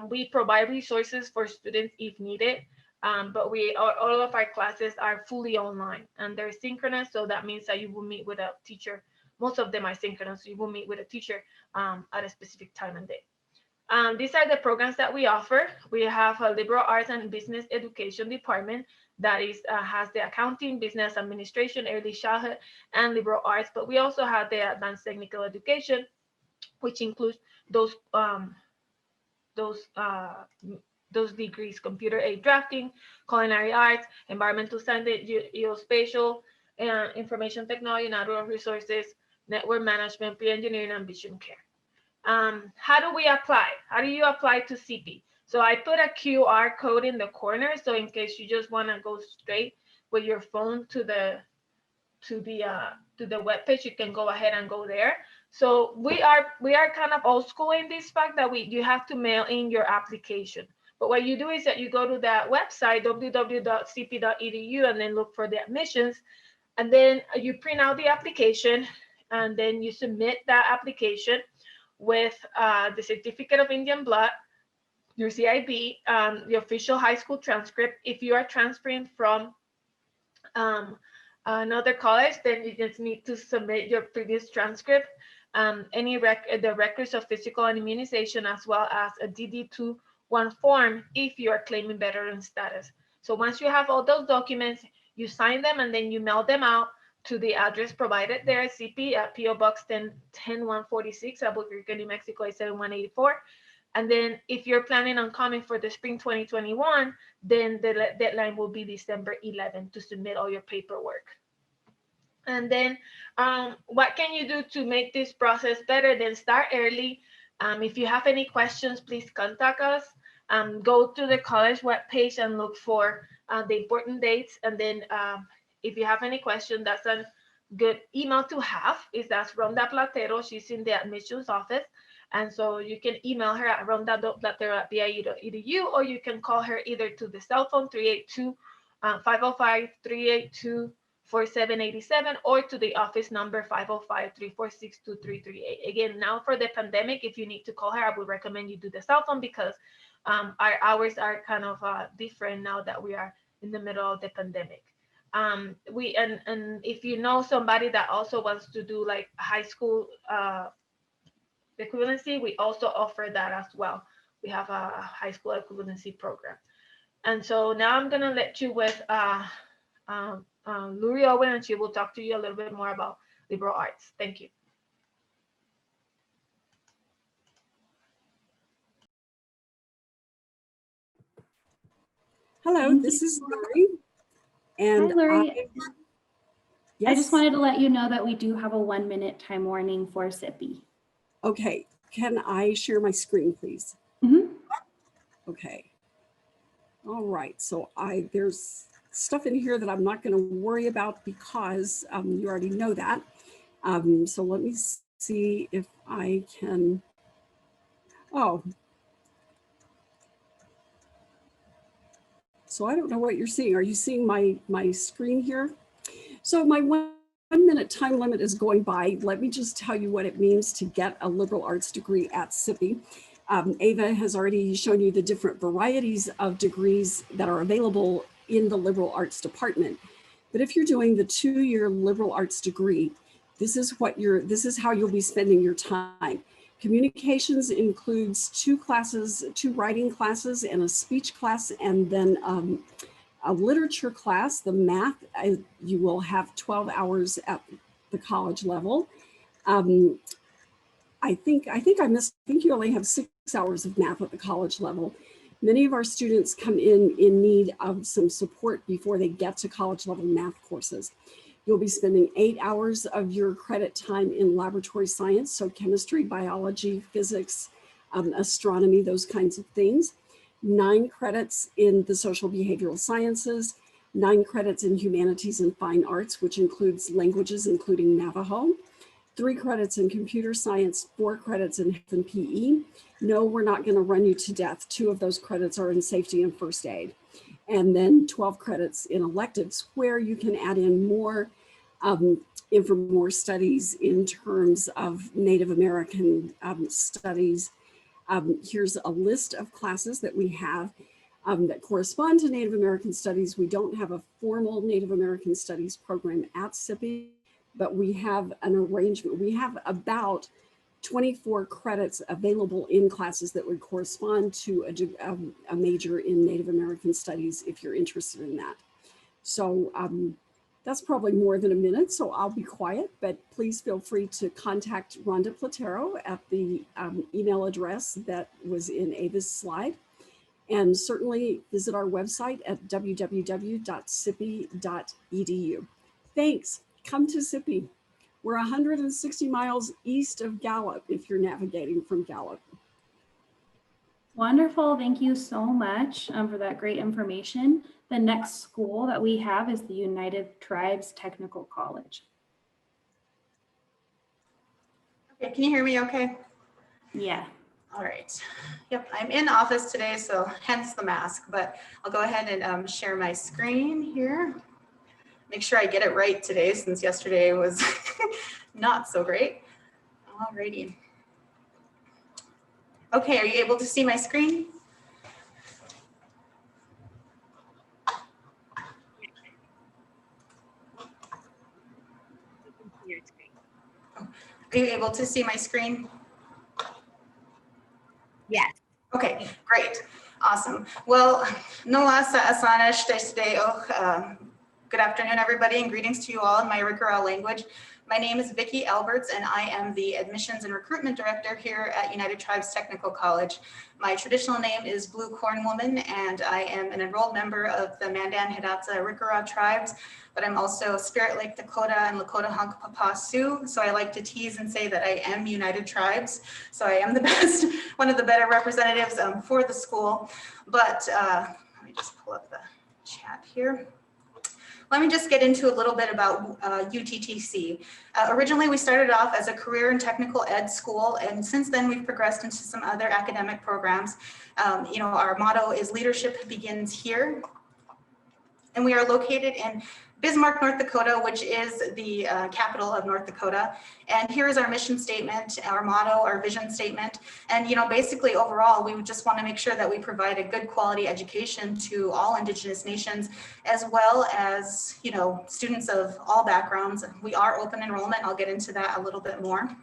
We provide resources for students if needed, but all of our classes are fully online and they're synchronous. So that means that you will meet with a teacher. Most of them are synchronous. So you will meet with a teacher at a specific time and day. These are the programs that we offer. We have a liberal arts and business education department that has the accounting, business administration, early childhood, and liberal arts. But we also have the advanced technical education, which includes those degrees: computer aided drafting, culinary arts, environmental science, geospatial, information technology, natural resources, network management, pre-engineering, and vision care. How do we apply? How do you apply to CP? So I put a QR code in the corner. So in case you just want to go straight with your phone to the web page, you can go ahead and go there. So we are kind of old school in this fact that you have to mail in your application. But what you do is that you go to that website, www.cp.edu, and then look for the admissions. And then you print out the application, and then you submit that application with the certificate of Indian blood, your CIB, the official high school transcript. If you are transferring from another college, then you just need to submit your previous transcript, the records of physical and immunization, as well as a DD-2-1 form if you are claiming veteran status. So once you have all those documents, you sign them and then you mail them out to the address provided there at CP at PO Box 10146, Albuquerque, New Mexico 87184. And then if you're planning on coming for the spring 2021, then the deadline will be December 11th to submit all your paperwork. And then what can you do to make this process better? Then start early. If you have any questions, please contact us. Go to the college webpage and look for the important dates. And then if you have any question, that's a good email to have. That's Rhonda Platero. She's in the admissions office. And so you can email her at rhonda.platero@biu.edu, or you can call her either to the cell phone 505-382-4787, or to the office number 505-346-2338. Again, now for the pandemic, if you need to call her, I would recommend you do the cell phone because our hours are kind of different now that we are in the middle of the pandemic. And if you know somebody that also wants to do like high school equivalency, we also offer that as well. We have a high school equivalency program. And so now I'm gonna let you with Luri Owen, and she will talk to you a little bit more about liberal arts. Thank you. Hello, this is Luri. And hi, Luri. Yes? I just wanted to let you know that we do have a 1-minute time warning for SIPI. Okay, can I share my screen, please? Mm-hmm. Okay. All right, so there's stuff in here that I'm not going to worry about because you already know that. So let me see if I can. Oh. So I don't know what you're seeing. Are you seeing my screen here? So my 1-minute time limit is going by. Let me just tell you what it means to get a liberal arts degree at SIPI. Ava has already shown you the different varieties of degrees that are available in the liberal arts department. But if you're doing the 2-year liberal arts degree, this is how you'll be spending your time. Communications includes 2 classes, 2 writing classes and a speech class, and then a literature class. The math, you will have 12 hours at the college level. I think you only have 6 hours of math at the college level. Many of our students come in need of some support before they get to college level math courses. You'll be spending 8 hours of your credit time in laboratory science, so chemistry, biology, physics, astronomy, those kinds of things. 9 credits in the social behavioral sciences, 9 credits in humanities and fine arts, which includes languages, including Navajo. 3 credits in computer science, 4 credits in health and PE. No, we're not going to run you to death. 2 of those credits are in safety and first aid. and then 12 credits in electives, where you can add in more more studies in terms of Native American studies. Here's a list of classes that we have that correspond to Native American studies. We don't have a formal Native American studies program at SIPI, but we have an arrangement. We have about 24 credits available in classes that would correspond to a major in Native American studies if you're interested in that. So that's probably more than a minute, so I'll be quiet, but please feel free to contact Rhonda Platero at the email address that was in Ava's slide. And certainly visit our website at www.sipi.edu. Thanks. Come to SIPI. We're 160 miles east of Gallup if you're navigating from Gallup. Wonderful. Thank you so much for that great information. The next school that we have is the United Tribes Technical College. Okay, can you hear me okay? Yeah. All right. Yep, I'm in office today, so hence the mask, but I'll go ahead and share my screen here. Make sure I get it right today since yesterday was not so great. All righty. Okay, are you able to see my screen? Are you able to see my screen? Yes. Okay, great. Awesome. Well, Noa Sa'asanish Desdeo. Good afternoon, everybody, and greetings to you all in my Rikara language. My name is Vicki Alberts, and I am the Admissions and Recruitment Director here at United Tribes Technical College. My traditional name is Blue Corn Woman, and I am an enrolled member of the Mandan, Hidatsa, Rikara tribes, but I'm also Spirit Lake Dakota and Lakota Hunk Papa Sioux. So I like to tease and say that I am United Tribes. So I am the best, one of the better representatives for the school. But let me just pull up the chat here. Let me just get into a little bit about UTTC. Originally, we started off as a career and technical ed school, and since then we've progressed into some other academic programs. Our motto is leadership begins here. And we are located in Bismarck, North Dakota, which is the capital of North Dakota. And here is our mission statement, our motto, our vision statement. And, basically overall, we just want to make sure that we provide a good quality education to all Indigenous nations, as well as, students of all backgrounds. We are open enrollment. I'll get into that a little bit more.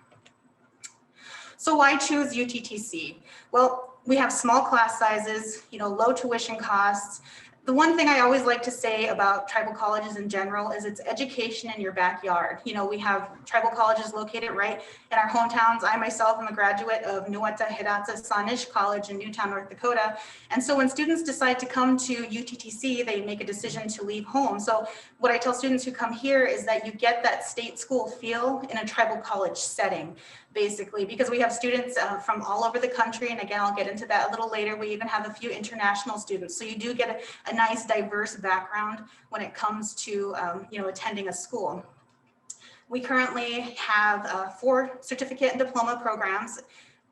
So why choose UTTC? Well, we have small class sizes, low tuition costs. The one thing I always like to say about tribal colleges in general is it's education in your backyard. We have tribal colleges located right in our hometowns. I myself am a graduate of Nuwata Hidatsa Sanish College in Newtown, North Dakota. And so when students decide to come to UTTC, they make a decision to leave home. So what I tell students who come here is that you get that state school feel in a tribal college setting, basically, because we have students from all over the country. And again, I'll get into that a little later. We even have a few international students. So you do get a nice diverse background when it comes to attending a school. We currently have 4 certificate and diploma programs.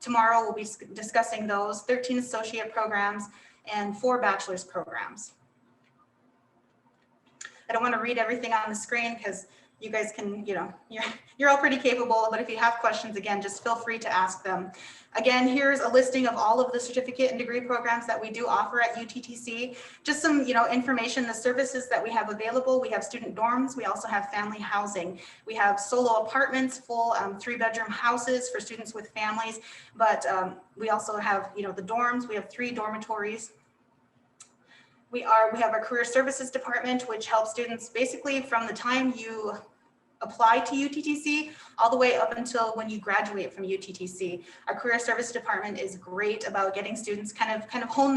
Tomorrow we'll be discussing those, 13 associate programs and 4 bachelor's programs. I don't want to read everything on the screen because you guys can, you're all pretty capable, but if you have questions, again, just feel free to ask them. Again, here's a listing of all of the certificate and degree programs that we do offer at UTTC. Just some, information, the services that we have available. We have student dorms. We also have family housing. We have solo apartments, full 3-bedroom houses for students with families. But we also have, the dorms. We have 3 dormitories. We have our career services department, which helps students basically from the time you apply to UTTC all the way up until when you graduate from UTTC. Our career service department is great about getting students kind of hone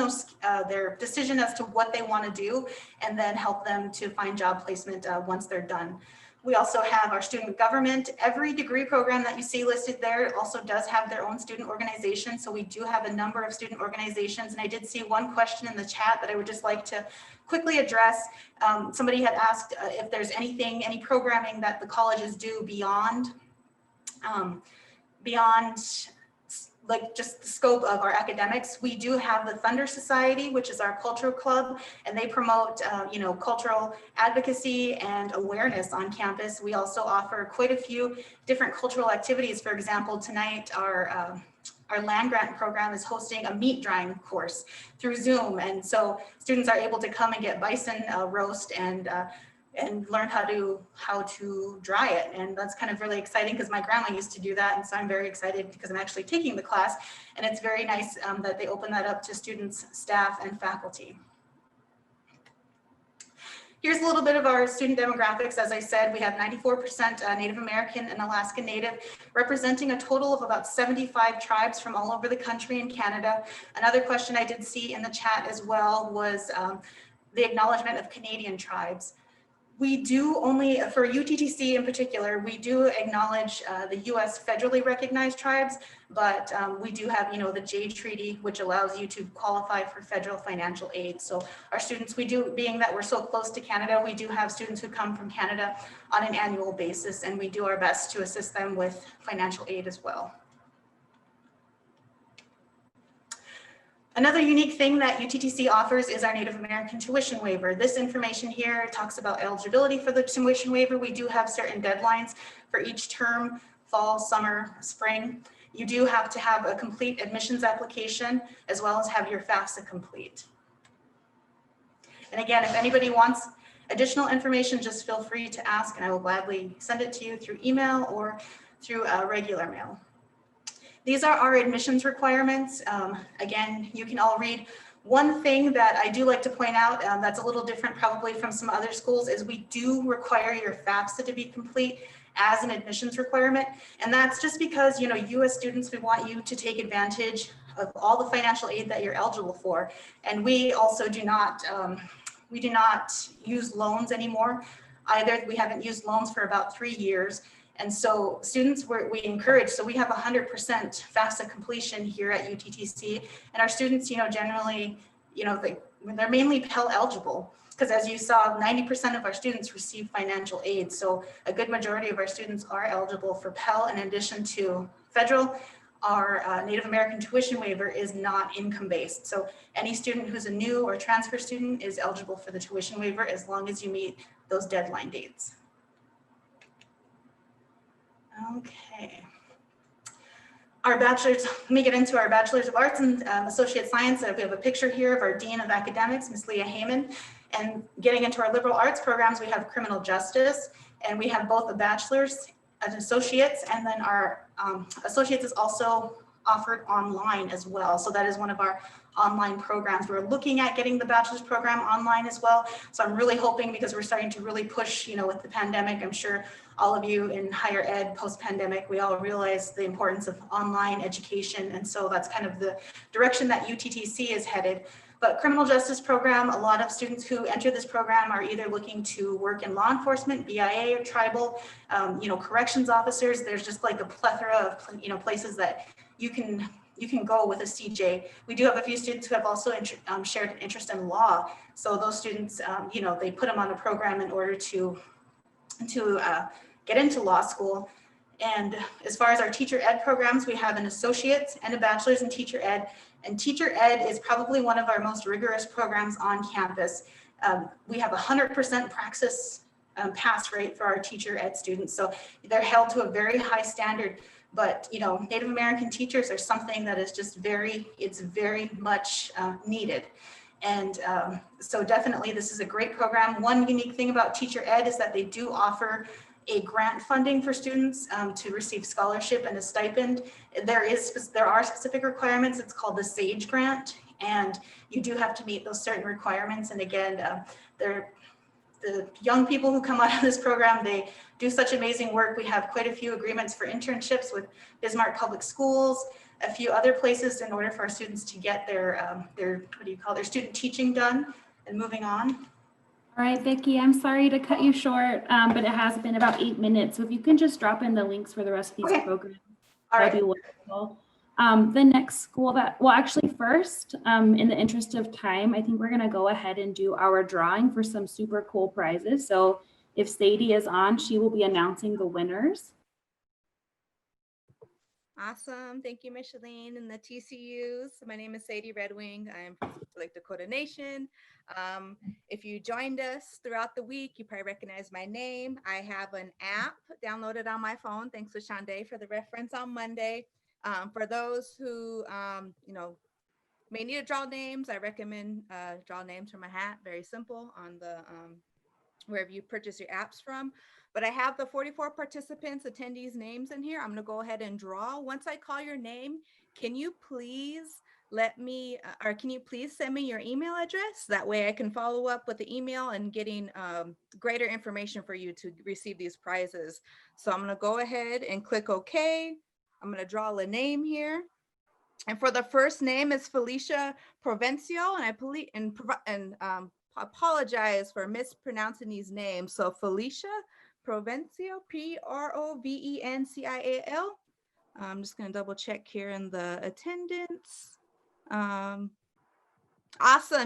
their decision as to what they want to do, and then help them to find job placement once they're done. We also have our student government. Every degree program that you see listed there also does have their own student organization. So we do have a number of student organizations. And I did see one question in the chat that I would just like to quickly address. Somebody had asked if there's any programming that the colleges do beyond like just the scope of our academics, we do have the Thunder Society, which is our cultural club, and they promote, you know, cultural advocacy and awareness on campus. We also offer quite a few different cultural activities. For example, tonight our land grant program is hosting a meat drying course through Zoom, and so students are able to come and get bison roast and learn how to dry it. And that's kind of really exciting because my grandma used to do that. And so I'm very excited because I'm actually taking the class, and it's very nice that they open that up to students, staff, and faculty. Here's a little bit of our student demographics. As I said, we have 94% Native American and Alaska Native, representing a total of about 75 tribes from all over the country and Canada. Another question I did see in the chat as well was the acknowledgement of Canadian tribes. We do only, for UTTC in particular, we do acknowledge the US federally recognized tribes, but we do have, you know, the Jay Treaty, which allows you to qualify for federal financial aid. So our students, we do, being that we're so close to Canada, we do have students who come from Canada on an annual basis, and we do our best to assist them with financial aid as well. Another unique thing that UTTC offers is our Native American tuition waiver. This information here talks about eligibility for the tuition waiver. We do have certain deadlines for each term, fall, summer, spring. You do have to have a complete admissions application as well as have your FAFSA complete. And again, if anybody wants additional information, just feel free to ask and I will gladly send it to you through email or through regular mail. These are our admissions requirements. Again, you can all read. One thing that I do like to point out that's a little different probably from some other schools is we do require your FAFSA to be complete as an admissions requirement. And that's just because, you know, you as students, we want you to take advantage of all the financial aid that you're eligible for. And we also do not use loans anymore either. We haven't used loans for about 3 years. And so students, we encourage, so we have 100% FAFSA completion here at UTTC. And our students, you know, generally, you know, they're mainly Pell eligible because as you saw, 90% of our students receive financial aid. So a good majority of our students are eligible for Pell in addition to federal. Our Native American tuition waiver is not income-based. So any student who's a new or transfer student is eligible for the tuition waiver as long as you meet those deadline dates. Okay. Our bachelor's, let me get into our Bachelor's of Arts and Associate Science. We have a picture here of our Dean of Academics, Ms. Leah Heyman. And getting into our liberal arts programs, we have criminal justice, and we have both a bachelor's, an associate's, and then our associate's is also offered online as well. So that is one of our online programs. We're looking at getting the bachelor's program online as well. So I'm really hoping, because we're starting to really push, you know, with the pandemic, I'm sure all of you in higher ed post-pandemic, we all realize the importance of online education. And so that's kind of the direction that UTTC is headed. But criminal justice program, a lot of students who enter this program are either looking to work in law enforcement, BIA or tribal, you know, corrections officers. There's just like a plethora of, you know, places that you can go with a CJ. We do have a few students who have also shared an interest in law. So those students, you know, they put them on a program in order to get into law school. And as far as our teacher ed programs, we have an associate's and a bachelor's in teacher ed. And teacher ed is probably one of our most rigorous programs on campus. We have 100% praxis pass rate for our teacher ed students. So they're held to a very high standard. But, you know, Native American teachers are something that is just it's very much needed. And so definitely this is a great program. One unique thing about teacher ed is that they do offer a grant funding for students to receive scholarship and a stipend. There are specific requirements. It's called the SAGE grant, and you do have to meet those certain requirements. And again, the young people who come out of this program, they do such amazing work. We have quite a few agreements for internships with Bismarck Public Schools, a few other places in order for our students to get their student teaching done and moving on. All right, Vicki, I'm sorry to cut you short, but it has been about 8 minutes. So if you can just drop in the links for the rest of these programs, that'd be wonderful. The next school actually first, in the interest of time, I think we're gonna go ahead and do our drawing for some super cool prizes. So if Sadie is on, she will be announcing the winners. Awesome. Thank you, Micheline and the TCUs. My name is Sadie Red Wing. I am from Lake Dakota Nation. If you joined us throughout the week, you probably recognize my name. I have an app downloaded on my phone. Thanks to Shonda for the reference on Monday. For those who, may need to draw names, I recommend draw names from a hat. Very simple on the wherever you purchase your apps from. But I have the 44 participants, attendees names in here. I'm gonna go ahead and draw. Once I call your name, can you please let me, or can you please send me your email address? That way I can follow up with the email and getting greater information for you to receive these prizes. So I'm gonna go ahead and click OK. I'm gonna draw a name here. And for the first name is Felicia Provencio, and apologize for mispronouncing these names. So Felicia Provencio, Provencial. I'm just going to double check here in the attendance. Awesome.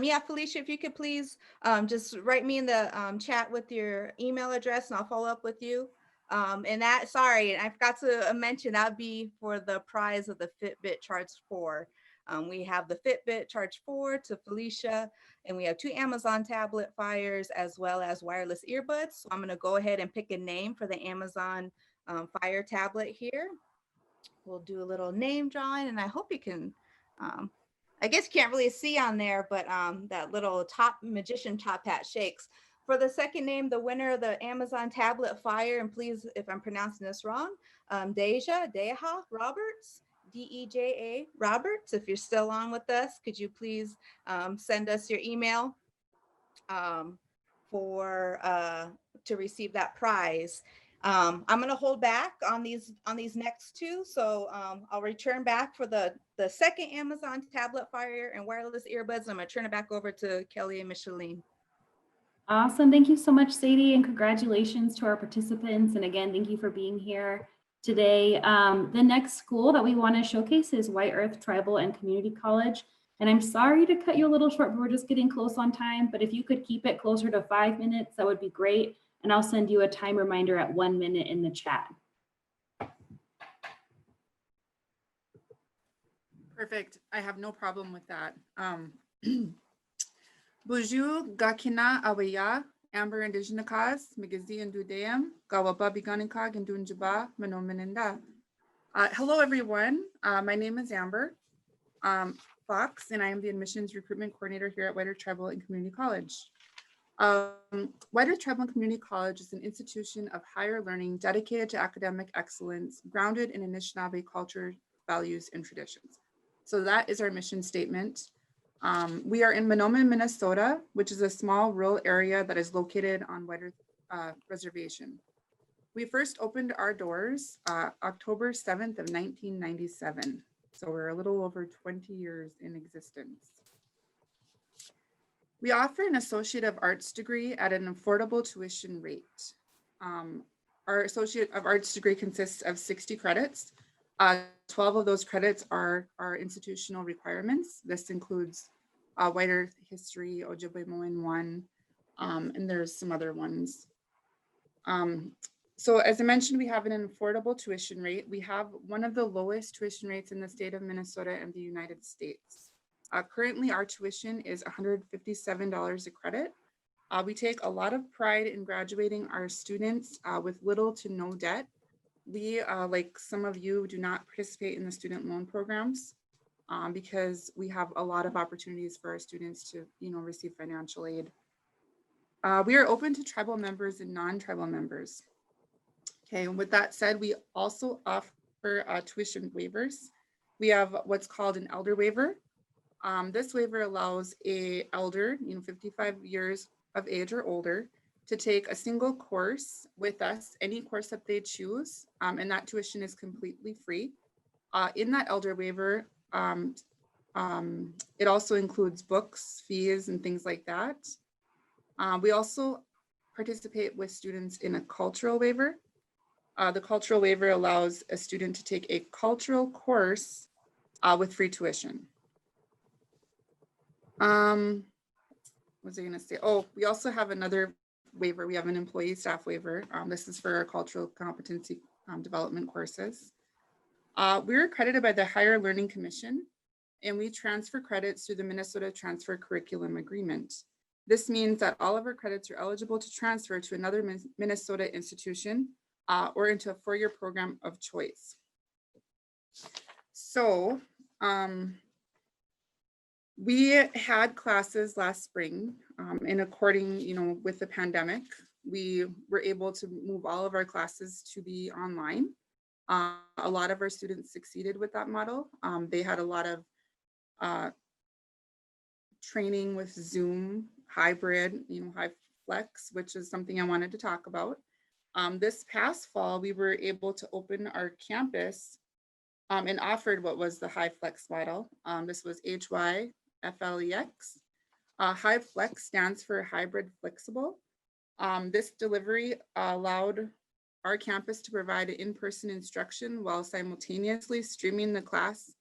Yeah, Felicia, if you could please just write me in the chat with your email address and I'll follow up with you. And that, sorry, I forgot to mention that would be for the prize of the Fitbit Charge 4. We have the Fitbit Charge 4 to Felicia, and we have 2 Amazon tablet Fires as well as wireless earbuds. So I'm going to go ahead and pick a name for the Amazon Fire tablet here. We'll do a little name drawing, and I hope you can, I guess you can't really see on there, but that little magician top hat shakes. For the second name, the winner of the Amazon tablet Fire, and please, if I'm pronouncing this wrong, Deja Roberts, Deja Roberts. If you're still on with us, could you please send us your email to receive that prize? I'm going to hold back on these next 2. So I'll return back for the second Amazon tablet Fire and wireless earbuds. I'm going to turn it back over to Kelly and Micheline. Awesome. Thank you so much, Sadie, and congratulations to our participants. And again, thank you for being here today. The next school that we want to showcase is White Earth Tribal and Community College. And I'm sorry to cut you a little short, but we're just getting close on time. But if you could keep it closer to 5 minutes, that would be great. And I'll send you a time reminder at 1 minute in the chat. Perfect. I have no problem with that. Buju Gakina Awaya, Amber Indigenous, Migizi and Dudayam, Gawaba Biganika and Dunjaba, Manomeninda. Hello, everyone. My name is Amber Fox, and I am the Admissions Recruitment Coordinator here at White Earth Tribal and Community College. White Earth Tribal and Community College is an institution of higher learning dedicated to academic excellence, grounded in Anishinaabe culture, values, and traditions. So that is our mission statement. We are in Mahnomen, Minnesota, which is a small rural area that is located on White Earth Reservation. We first opened our doors October 7th of 1997. So we're a little over 20 years in existence. We offer an Associate of Arts degree at an affordable tuition rate. Our Associate of Arts degree consists of 60 credits. 12 of those credits are institutional requirements. This includes White Earth History, Ojibwe-Moan 1, and there's some other ones. So as I mentioned, we have an affordable tuition rate. We have one of the lowest tuition rates in the state of Minnesota and the United States. Currently, our tuition is $157 a credit. We take a lot of pride in graduating our students with little to no debt. We, like some of you, do not participate in the student loan programs because we have a lot of opportunities for our students to, receive financial aid. We are open to tribal members and non-tribal members. Okay, and with that said, we also offer tuition waivers. We have what's called an elder waiver. This waiver allows an elder, 55 years of age or older, to take a single course with us, any course that they choose, and that tuition is completely free. In that elder waiver, it also includes books, fees, and things like that. We also participate with students in a cultural waiver. The cultural waiver allows a student to take a cultural course with free tuition. What was I going to say? Oh, we also have another waiver. We have an employee staff waiver. This is for our cultural competency development courses. We're accredited by the Higher Learning Commission, and we transfer credits through the Minnesota Transfer Curriculum Agreement. This means that all of our credits are eligible to transfer to another Minnesota institution or into a four-year program of choice. So we had classes last spring, and according, with the pandemic, we were able to move all of our classes to be online. A lot of our students succeeded with that model. They had a lot of training with Zoom, hybrid, high flex, which is something I wanted to talk about. This past fall, we were able to open our campus and offered what was the high flex model. This was HYFLEX. High flex stands for hybrid flexible. This delivery allowed our campus to provide in-person instruction while simultaneously streaming the class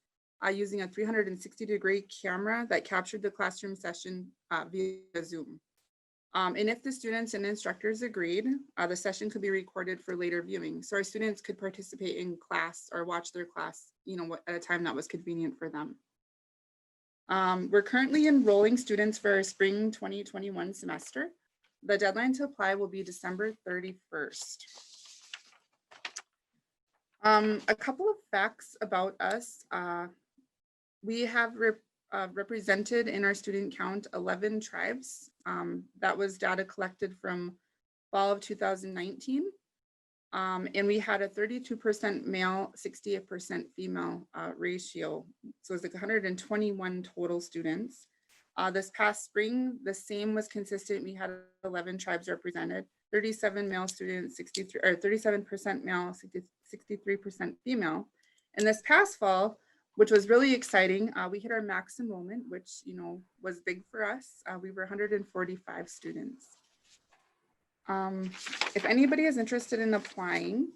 using a 360-degree camera that captured the classroom session via Zoom. And if the students and instructors agreed, the session could be recorded for later viewing. So our students could participate in class or watch their class, at a time that was convenient for them. We're currently enrolling students for our spring 2021 semester. The deadline to apply will be December 31st. A couple of facts about us. We have represented in our student count 11 tribes. That was data collected from fall of 2019. And we had a 32% male, 68% female ratio. So it's like 121 total students. This past spring, the same was consistent. We had 11 tribes represented, 37 male students, 37% male, 63% female. And this past fall, which was really exciting, we hit our max enrollment, which was big for us. We were 145 students. If anybody is interested in applying,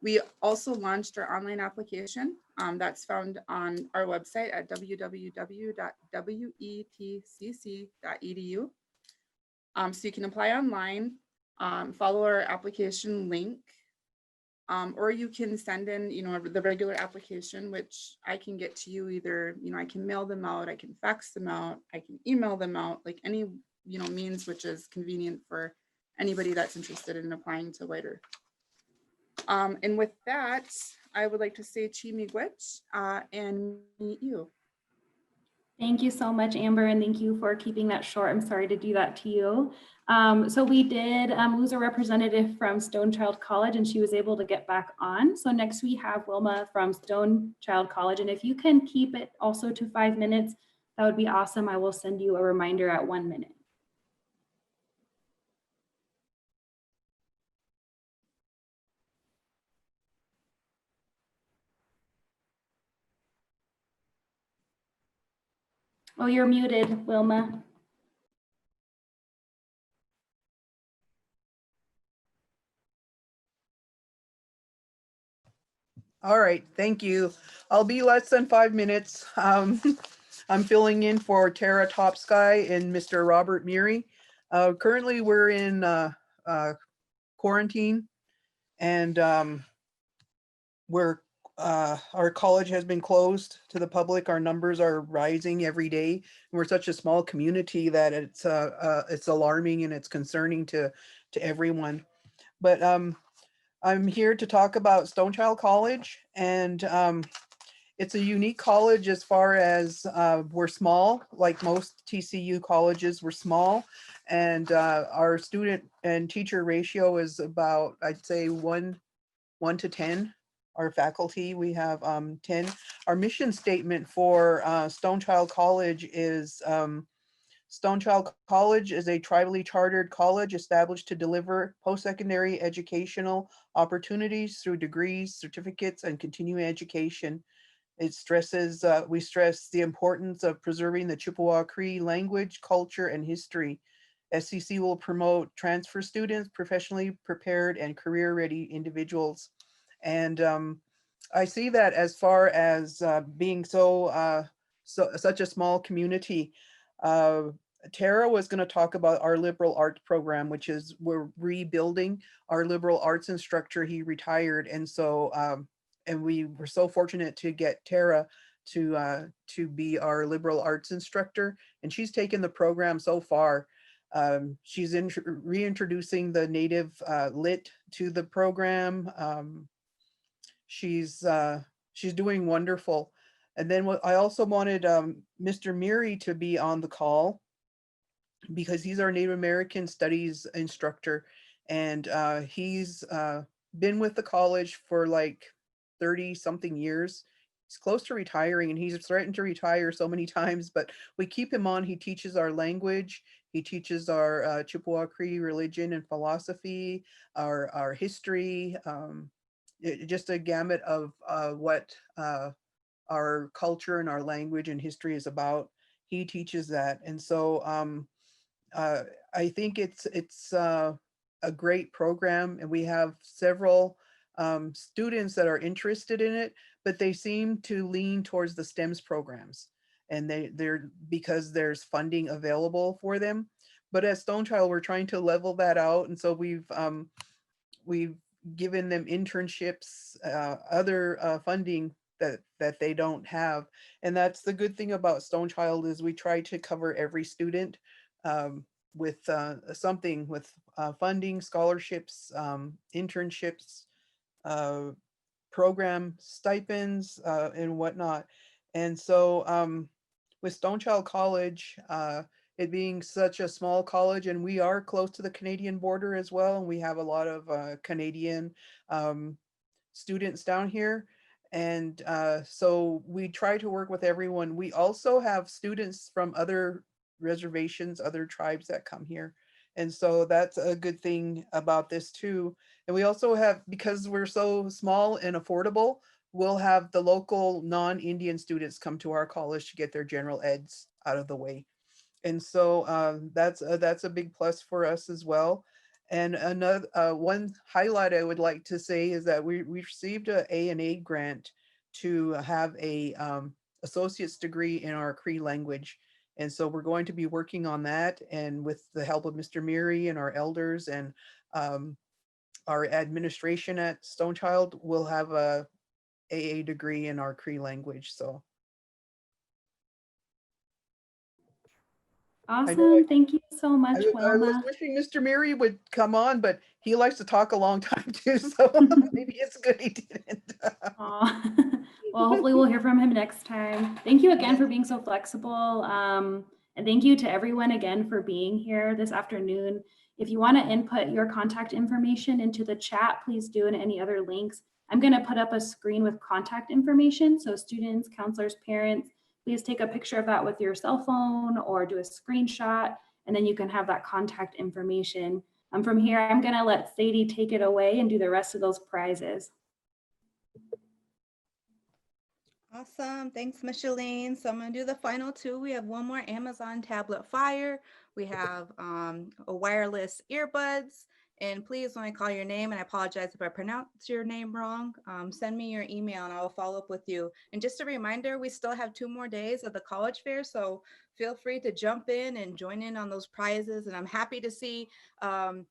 we also launched our online application that's found on our website at www.wetcc.edu. So you can apply online, follow our application link, or you can send in, the regular application, which I can get to you either, I can mail them out, I can fax them out, I can email them out, like any, means which is convenient for anybody that's interested in applying to Whiter. And with that, I would like to say Chi Miigwech and meet you. Thank you so much, Amber, and thank you for keeping that short. I'm sorry to do that to you. So we did lose a representative from Stone Child College, and she was able to get back on. So next we have Wilma from Stone Child College, and if you can keep it also to 5 minutes, that would be awesome. I will send you a reminder at 1 minute. Oh, you're muted, Wilma. All right, thank you. I'll be less than 5 minutes. I'm filling in for Tara Topsky and Mr. Robert Muri. Currently, we're in quarantine, and our college has been closed to the public. Our numbers are rising every day. We're such a small community that it's alarming and it's concerning to everyone. But I'm here to talk about Stone Child College, and it's a unique college as far as we're small, like most TCU colleges, we're small, and our student and teacher ratio is about, I'd say, 1 to 10. Our faculty, we have 10. Our mission statement for Stone Child College is Stone Child College is a tribally chartered college established to deliver post-secondary educational opportunities through degrees, certificates, and continuing education. It stresses, we stress the importance of preserving the Chippewa Cree language, culture, and history. SCC will promote transfer students, professionally prepared and career-ready individuals. And I see that as far as being such a small community. Tara was going to talk about our liberal arts program, which is we're rebuilding our liberal arts instructor. He retired, and so we were so fortunate to get Tara to be our liberal arts instructor, and she's taken the program so far. She's reintroducing the native lit to the program. She's doing wonderful. And then I also wanted Mr. Miri to be on the call because he's our Native American Studies instructor, and he's been with the college for like 30 something years. He's close to retiring, and he's threatened to retire so many times, but we keep him on. He teaches our language. He teaches our Chippewa Cree religion and philosophy, our history, just a gamut of what our culture and our language and history is about. He teaches that. And so I think it's a great program, and we have several students that are interested in it, but they seem to lean towards the STEMS programs, and they're because there's funding available for them. But at Stonechild, we're trying to level that out, and so we've given them internships, other funding that they don't have. And that's the good thing about Stonechild, is we try to cover every student with something, with funding, scholarships, internships, program stipends, and whatnot. And so with Stonechild College, it being such a small college, and we are close to the Canadian border as well, and we have a lot of Canadian students down here. And so we try to work with everyone. We also have students from other reservations, other tribes that come here. And so that's a good thing about this too. And we also have, because we're so small and affordable, we'll have the local non-Indian students come to our college to get their general eds out of the way. And so that's a big plus for us as well. And another one highlight I would like to say is that we received an A&A grant to have a associate's degree in our Cree language. And so we're going to be working on that, and with the help of Mr. Miri and our elders and our administration at Stonechild, we'll have a AA degree in our Cree language. So Awesome. Thank you so much, I was Wilma. wishing Mr. Miri would come on, but he likes to talk a long time too, so maybe it's good he didn't. Aw. Well, hopefully we'll hear from him next time. Thank you again for being so flexible. And thank you to everyone again for being here this afternoon. If you want to input your contact information into the chat, please do, and any other links. I'm going to put up a screen with contact information. So students, counselors, parents, please take a picture of that with your cell phone or do a screenshot, and then you can have that contact information. From here, I'm going to let Sadie take it away and do the rest of those prizes. Awesome. Thanks, Micheline. So I'm going to do the final two. We have one more Amazon tablet Fire. We have a wireless earbuds. And please, when I call your name, and I apologize if I pronounce your name wrong, send me your email and I will follow up with you. And just a reminder, we still have 2 more days of the college fair. So feel free to jump in and join in on those prizes. And I'm happy to see some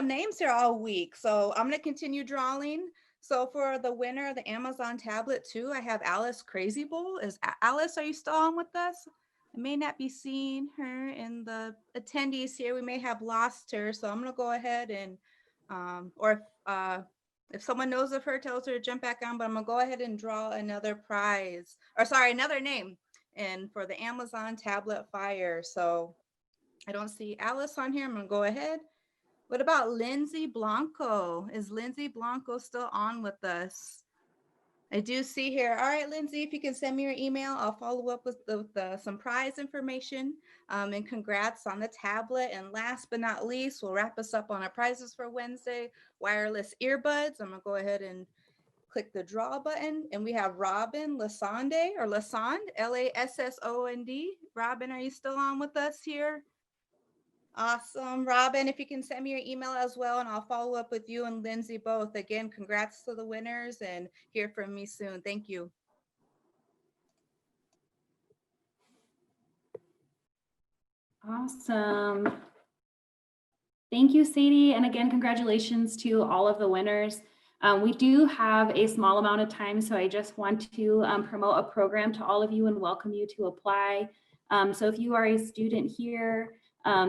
names here all week. So I'm going to continue drawing. So for the winner of the Amazon tablet 2, I have Alice Crazy Bowl. Alice, are you still on with us? I may not be seeing her in the attendees here. We may have lost her. So I'm going to go ahead and, or if someone knows of her, tells her to jump back on, but I'm going to go ahead and draw another prize, or sorry, another name. And for the Amazon tablet Fire. So I don't see Alice on here. I'm going to go ahead. What about Lindsay Blanco? Is Lindsay Blanco still on with us? I do see here. All right, Lindsay, if you can send me your email, I'll follow up with some prize information, and congrats on the tablet. And last but not least, we'll wrap us up on our prizes for Wednesday, wireless earbuds. I'm gonna go ahead and click the draw button, and we have Robin Lassonde, or Lassonde, Lassond. Robin, are you still on with us here? Awesome. Robin, if you can send me your email as well, and I'll follow up with you and Lindsay both. Again, congrats to the winners, and hear from me soon. Thank you. Awesome. Thank you, Sadie. And again, congratulations to all of the winners. We do have a small amount of time, so I just want to promote a program to all of you and welcome you to apply. So if you are a student here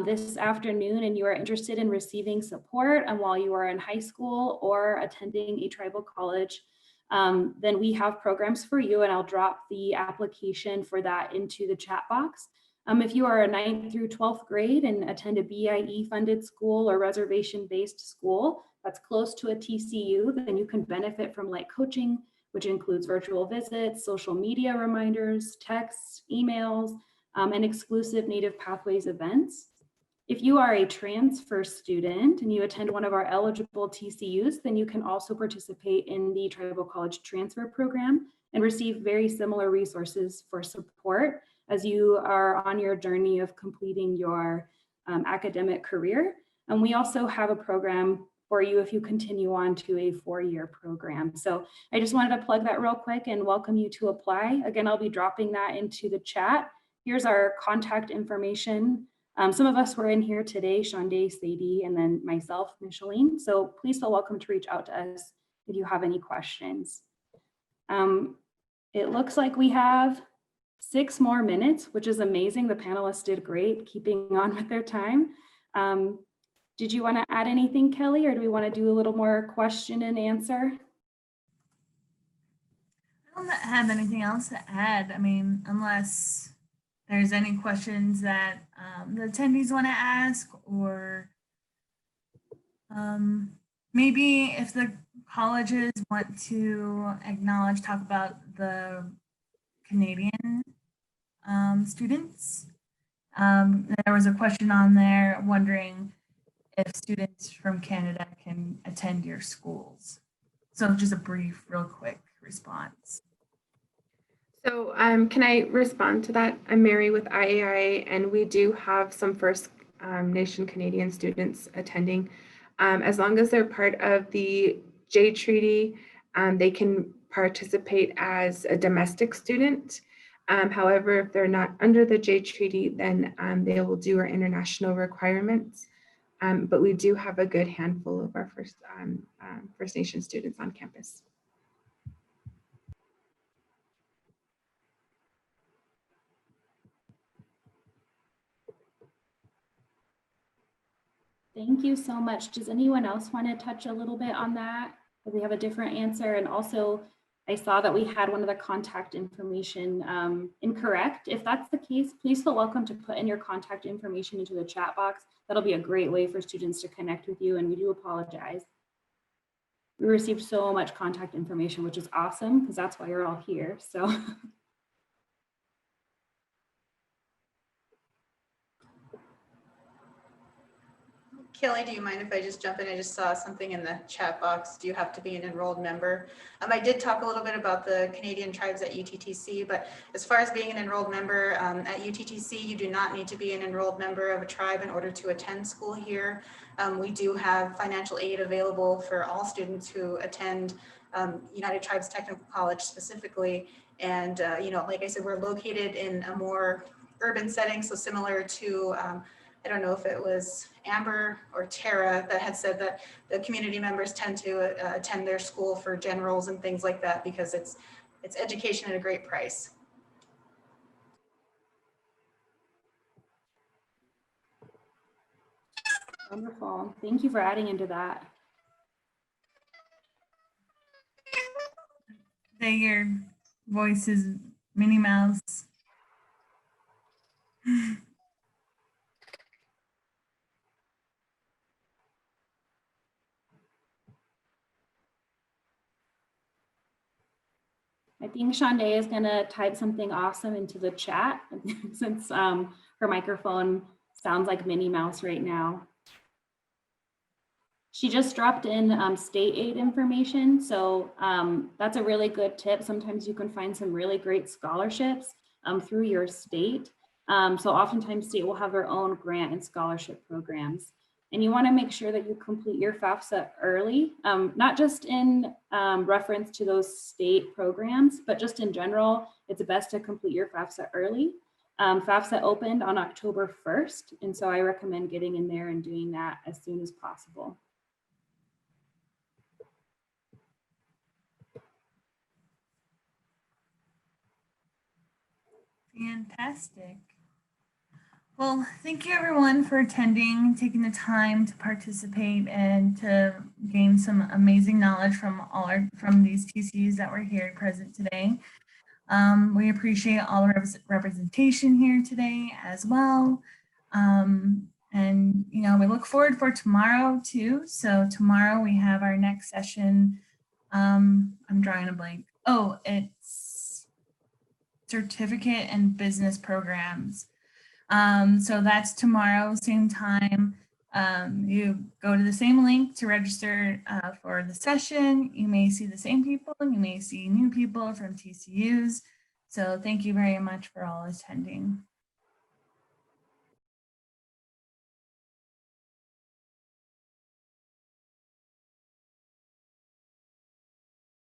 this afternoon and you are interested in receiving support while you are in high school or attending a tribal college, then we have programs for you, and I'll drop the application for that into the chat box. If you are a 9th through 12th grade and attend a BIE funded school or reservation based school that's close to a TCU, then you can benefit from light coaching, which includes virtual visits, social media reminders, texts, emails, and exclusive Native Pathways events. If you are a transfer student and you attend one of our eligible TCUs, then you can also participate in the Tribal College Transfer Program and receive very similar resources for support as you are on your journey of completing your academic career. And we also have a program for you if you continue on to a 4-year program. So I just wanted to plug that real quick and welcome you to apply. Again, I'll be dropping that into the chat. Here's our contact information. Some of us were in here today, Shonda, Sadie, and then myself, Micheline. So please feel welcome to reach out to us if you have any questions. It looks like we have 6 more minutes, which is amazing. The panelists did great keeping on with their time. Did you want to add anything, Kelly, or do we want to do a little more question and answer? I don't have anything else to add. I mean, unless there's any questions that the attendees want to ask, or maybe if the colleges want to talk about the Canadian students. There was a question on there wondering if students from Canada can attend your schools. So just a brief, real quick response. So can I respond to that? I'm Mary with IAI, and we do have some First Nation Canadian students attending. As long as they're part of the J Treaty, they can participate as a domestic student. However, if they're not under the J Treaty, then they will do our international requirements. But we do have a good handful of our First Nation students on campus. Thank you so much. Does anyone else want to touch a little bit on that? Or we have a different answer? And also, I saw that we had one of the contact information incorrect. If that's the case, please feel welcome to put in your contact information into the chat box. That'll be a great way for students to connect with you, and we do apologize. We received so much contact information, which is awesome because that's why you're all here. So. Kelly, do you mind if I just jump in? I just saw something in the chat box. Do you have to be an enrolled member? I did talk a little bit about the Canadian tribes at UTTC, but as far as being an enrolled member at UTTC, you do not need to be an enrolled member of a tribe in order to attend school here. We do have financial aid available for all students who attend United Tribes Technical College specifically. And, like I said, we're located in a more urban setting, so similar to I don't know if it was Amber or Tara that had said that the community members tend to attend their school for generals and things like that because it's education at a great price. Wonderful. Thank you for adding into that. Your voice is Minnie Mouse. I think Shonda is going to type something awesome into the chat since her microphone sounds like Minnie Mouse right now. She just dropped in state aid information. So that's a really good tip. Sometimes you can find some really great scholarships through your state. So oftentimes state will have their own grant and scholarship programs. And you want to make sure that you complete your FAFSA early, not just in reference to those state programs, but just in general, it's best to complete your FAFSA early. FAFSA opened on October 1st, and so I recommend getting in there and doing that as soon as possible. Fantastic. Well, thank you everyone for attending, taking the time to participate and to gain some amazing knowledge from these TCUs that were here present today. We appreciate all the representation here today as well. And we look forward for tomorrow too. So tomorrow we have our next session. I'm drawing a blank. Oh, it's certificate and business programs. So that's tomorrow, same time. You go to the same link to register for the session. You may see the same people and you may see new people from TCUs. So thank you very much for all attending.